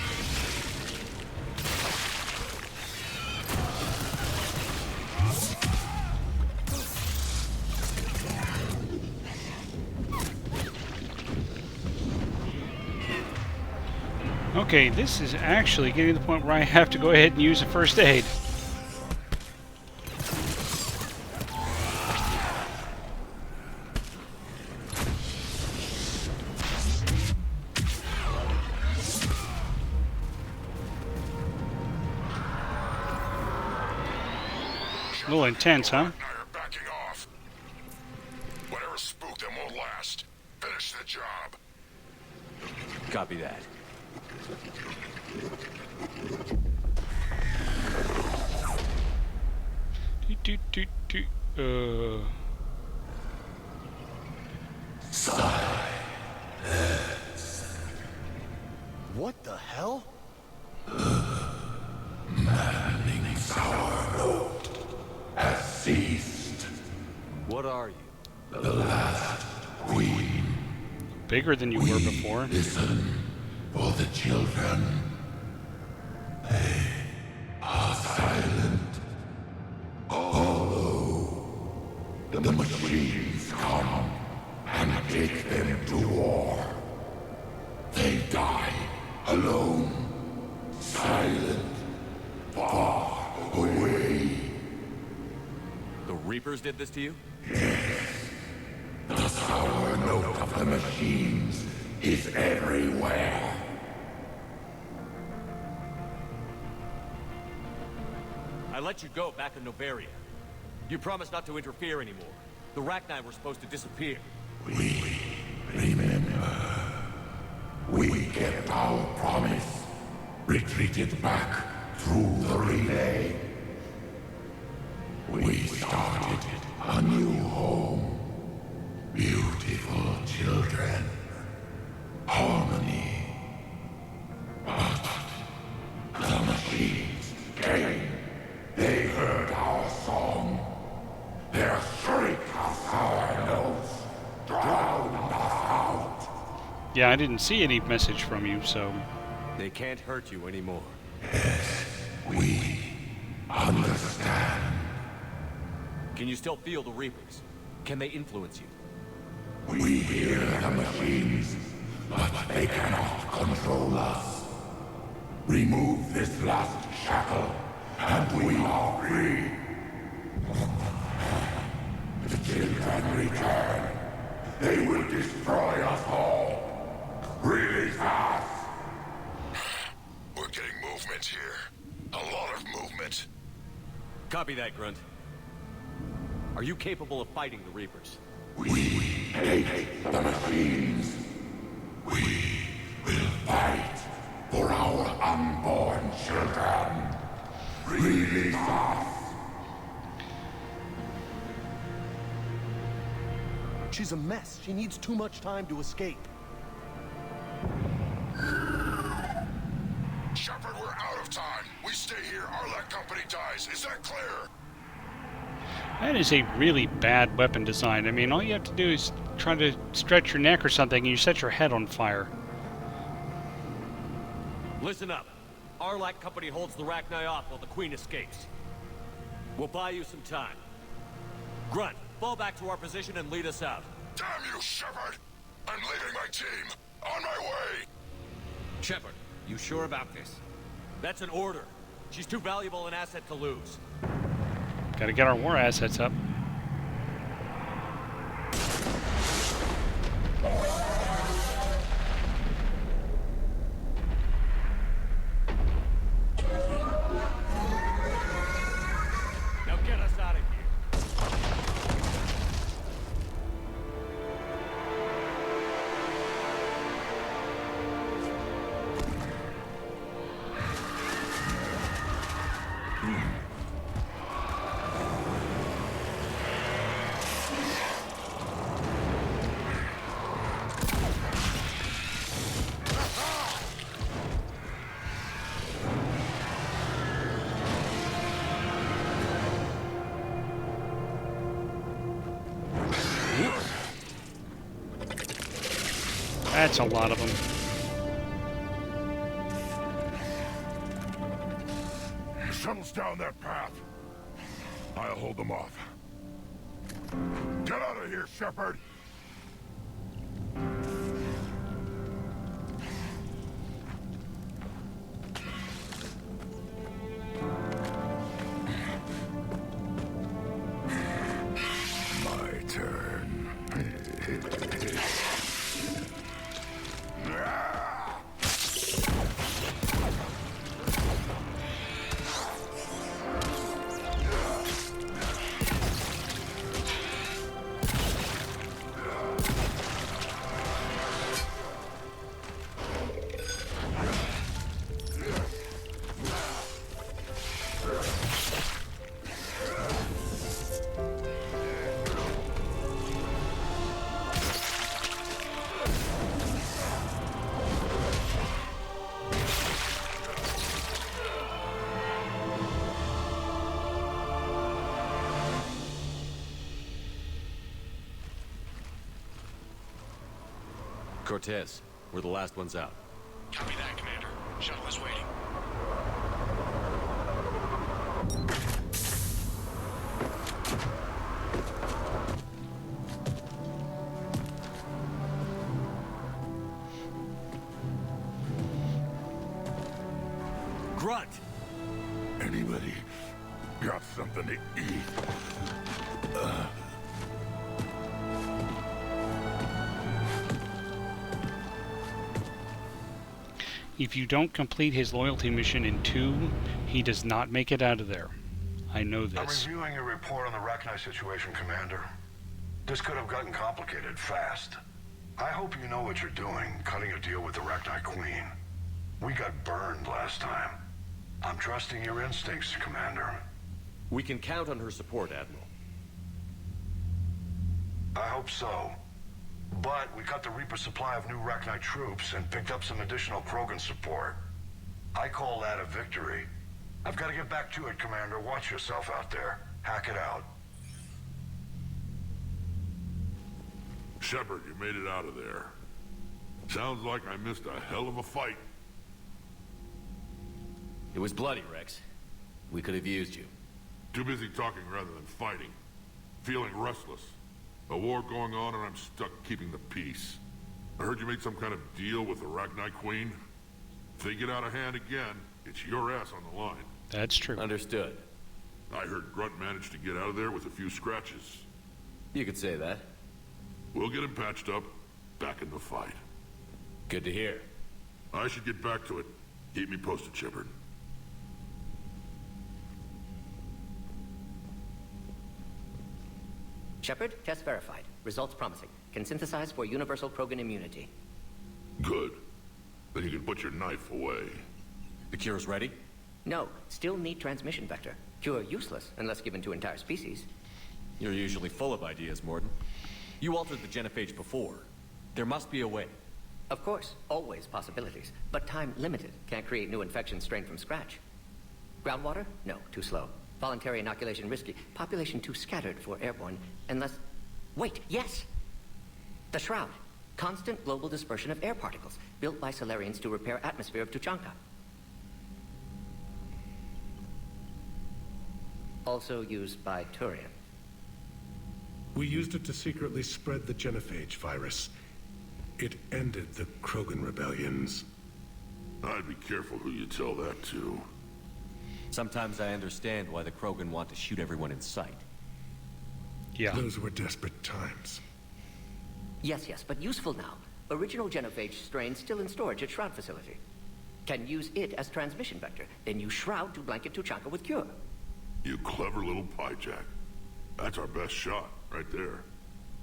Okay, this is actually getting to the point where I have to go ahead and use a first aid. A little intense, huh? Now you're backing off. Whatever spooked them won't last. Finish the job. Copy that. What the hell? Maddening's power note has ceased. What are you? The last queen. Bigger than you were before. Listen for the children. They are silent. Although the machines come and take them to war, they die alone, silent, far away. The Reapers did this to you? The sour note of the machines is everywhere. I let you go back in Noveria. You promised not to interfere anymore. The Rachni were supposed to disappear. We remember. We kept our promise. Retreated back through the relay. We started a new home. Beautiful children. Harmony. But the machines came. They heard our song. Their shriek of sour notes drowned us out. Yeah, I didn't see any message from you, so... They can't hurt you anymore. Yes, we understand. Can you still feel the Reapers? Can they influence you? We hear the machines, but they cannot control us. Remove this last shackle, and we are free. They can return. They will destroy us all. Release us! We're getting movement here. A lot of movement. Copy that, Grunt. Are you capable of fighting the Reapers? We hate the machines. We will fight for our unborn children. Release us! She's a mess. She needs too much time to escape. Shepard, we're out of time. We stay here, Arlec Company dies. Is that clear? That is a really bad weapon design. I mean, all you have to do is try to stretch your neck or something and you set your head on fire. Listen up. Arlec Company holds the Rachni off while the Queen escapes. We'll buy you some time. Grunt, fall back to our position and lead us out. Damn you, Shepard! I'm leaving my team. On my way! Shepard, you sure about this? That's an order. She's too valuable an asset to lose. Gotta get our war assets up. Now get us out of here. That's a lot of them. The shuttle's down that path. I'll hold them off. Get out of here, Shepard! My turn. Cortez, we're the last ones out. Copy that, Commander. Shuttle is waiting. Grunt! Anybody got something to eat? If you don't complete his loyalty mission in 2, he does not make it out of there. I know I'm this. reviewing your report on the Rachni situation, Commander. This could have gotten complicated fast. I hope you know what you're doing, cutting a deal with the Rachni Queen. We got burned last time. I'm trusting your instincts, Commander. We can count on her support, Admiral. I hope so. But we cut the Reaper supply of new Rachni troops and picked up some additional Krogan support. I call that a victory. I've got to get back to it, Commander. Watch yourself out there. Hack it out. Shepard, you made it out of there. Sounds like I missed a hell of a fight. It was bloody, Rex. We could have used you. Too busy talking rather than fighting. Feeling restless. A war going on and I'm stuck keeping the peace. I heard you made some kind of deal with the Rachni Queen. they get out of hand again, it's your ass on the line. That's true. Understood. I heard Grunt managed to get out of there with a few scratches. You could say that. We'll get him patched up, back in the fight. Good to hear. I should get back to it. Keep me posted, Shepard. Shepard, test verified. Results promising. Can synthesize for universal Krogan immunity. Good. Then you can put your knife away. The cure's ready? No, still need transmission vector. Cure useless unless given to entire species. You're usually full of ideas, Mordin. You altered the genophage before. There must be a way. Of course, always possibilities, but time limited. Can't create new infection strain from scratch. Groundwater? No, too slow. Voluntary inoculation risky. Population too scattered for airborne, unless... Wait, yes! The Shroud. Constant global dispersion of air particles, built by Solarians to repair atmosphere of Tuchanka. Also used by Turian. We used it to secretly spread the genophage virus. It ended the Krogan rebellions. I'd be careful who you tell that to. Sometimes I understand why the Krogan want to shoot everyone in sight. Yeah. Those were desperate times. Yes, but useful now. Original genophage strain still in storage at Shroud facility. Can use it as transmission vector, then use Shroud to blanket Tuchanka with cure. You clever little pyjak. That's our best shot, right there.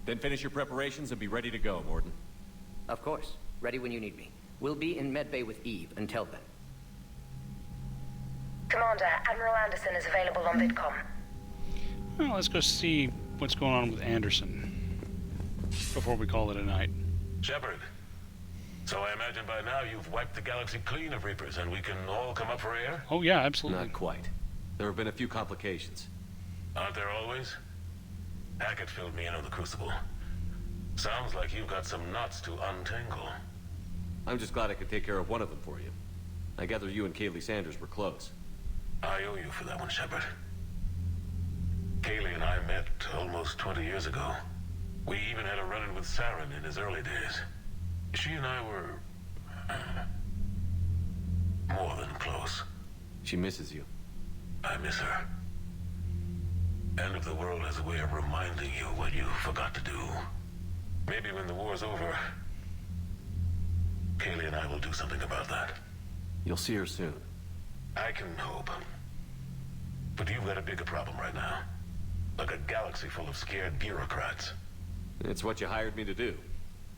Then finish your preparations and be ready to go, Mordin. Of course. Ready when you need me. We'll be in medbay with Eve until then. Commander, Admiral Anderson is available on VidCom. Well, let's go see what's going on with Anderson before we call it a night. Shepard, so I imagine by now you've wiped the galaxy clean of Reapers and we can all come up for air? Oh yeah, absolutely. Not quite. There have been a few complications. Aren't there always? Hackett filled me in on the Crucible. Sounds like you've got some knots to untangle. I'm just glad I could take care of one of them for you. I gather you and Kaylee Sanders were close. I owe you for that one, Shepard. Kaylee and I met almost 20 years ago. We even had a run-in with Saren in his early days. She and I were... more than close. She misses you. I miss her. End of the world has a way of reminding you what you forgot to do. Maybe when the war's over, Kaylee and I will do something about that. You'll see her soon. I can hope. But you've got a bigger problem right now. Like a galaxy full of scared bureaucrats. It's what you hired me to do.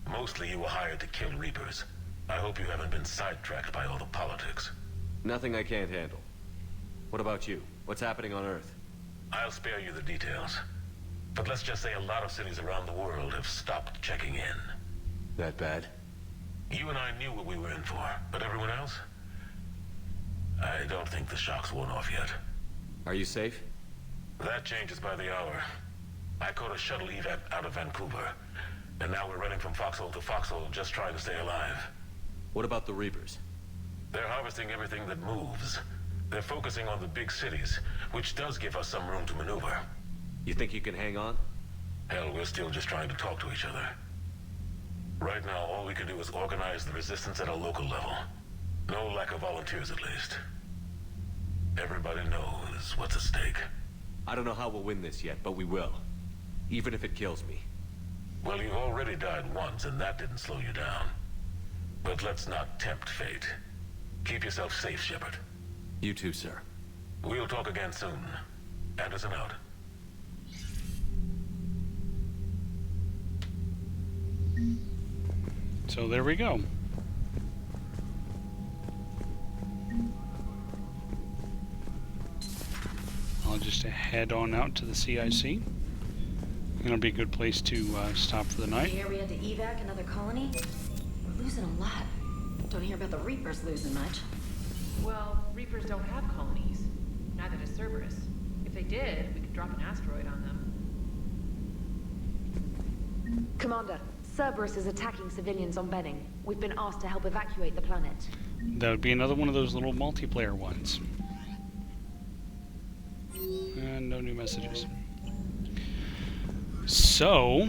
Mostly you were hired to kill Reapers. I hope you haven't been sidetracked by all the politics. Nothing I can't handle. What about you? What's happening on Earth? I'll spare you the details. But let's just say a lot of cities around the world have stopped checking in. That bad? You and I knew what we were in for, but everyone else? I don't think the shock's worn off yet. Are you safe? That changes by the hour. I caught a shuttle evac out of Vancouver, and now we're running from foxhole to foxhole just trying to stay alive. What about the Reapers? They're harvesting everything that moves. They're focusing on the big cities, which does give us some room to maneuver. You think you can hang on? Hell, we're still just trying to talk to each other. Right now, all we can do is organize the resistance at a local level. No lack of volunteers, at least. Everybody knows what's at stake. I don't know how we'll win this yet, but we will. Even if it kills me. Well, you've already died once, and that didn't slow you down. But let's not tempt fate. Keep yourself safe, Shepard. You too, sir. We'll talk again soon. Anderson out. So there we go. I'll just head on out to the CIC. It'll be a good place to stop for the night. Here we had to evac another colony. We're losing a lot. Don't hear about the Reapers losing much. Well, Reapers don't have colonies. Neither does Cerberus. If they did, we could drop an asteroid on them. Commander, Cerberus is attacking civilians on Benning. We've been asked to help evacuate the planet. That would be another one of those little multiplayer ones. And no new messages. So,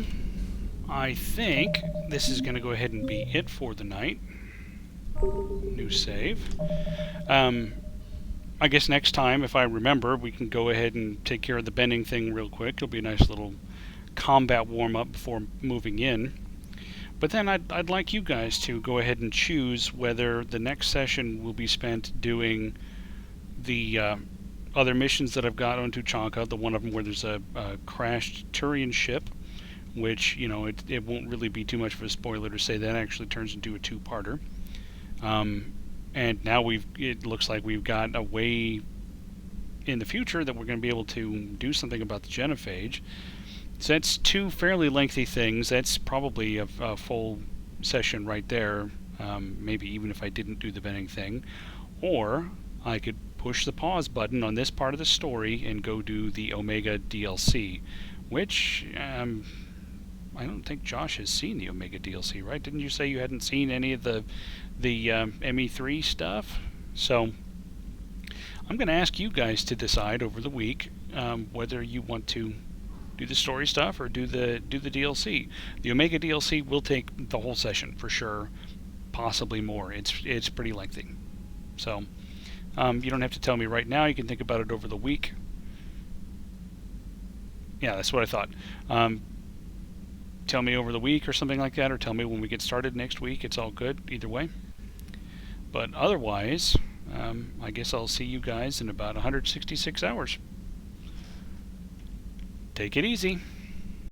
I think this is going to go ahead and be it for the night. New save. I guess next time, if I remember, we can go ahead and take care of the bending thing real quick. It'll be a nice little combat warm-up before moving in. But then I'd like you guys to go ahead and choose whether the next session will be spent doing the other missions that I've got on Tuchanka, the one of them where there's a crashed Turian ship, which, you know, it won't really be too much of a spoiler to say that actually turns into a two-parter. And now it looks like we've got a way in the future that we're going to be able to do something about the genophage. So that's two fairly lengthy things. That's probably a full session right there, maybe even if I didn't do the bending thing. Or I could push the pause button on this part of the story and go do the Omega DLC, which I don't think Josh has seen the Omega DLC, right? Didn't you say you hadn't seen any of the ME3 stuff? So I'm going to ask you guys to decide over the week whether you want to do the story stuff or do the DLC. The Omega DLC will take the whole session for sure, possibly more. It's pretty lengthy. So you don't have to tell me right now. You can think about it over the week. Yeah, that's what I thought. Tell me over the week or something like that, or tell me when we get started next week. It's all good either way. But otherwise, I guess I'll see you guys in about 166 hours. Take it easy.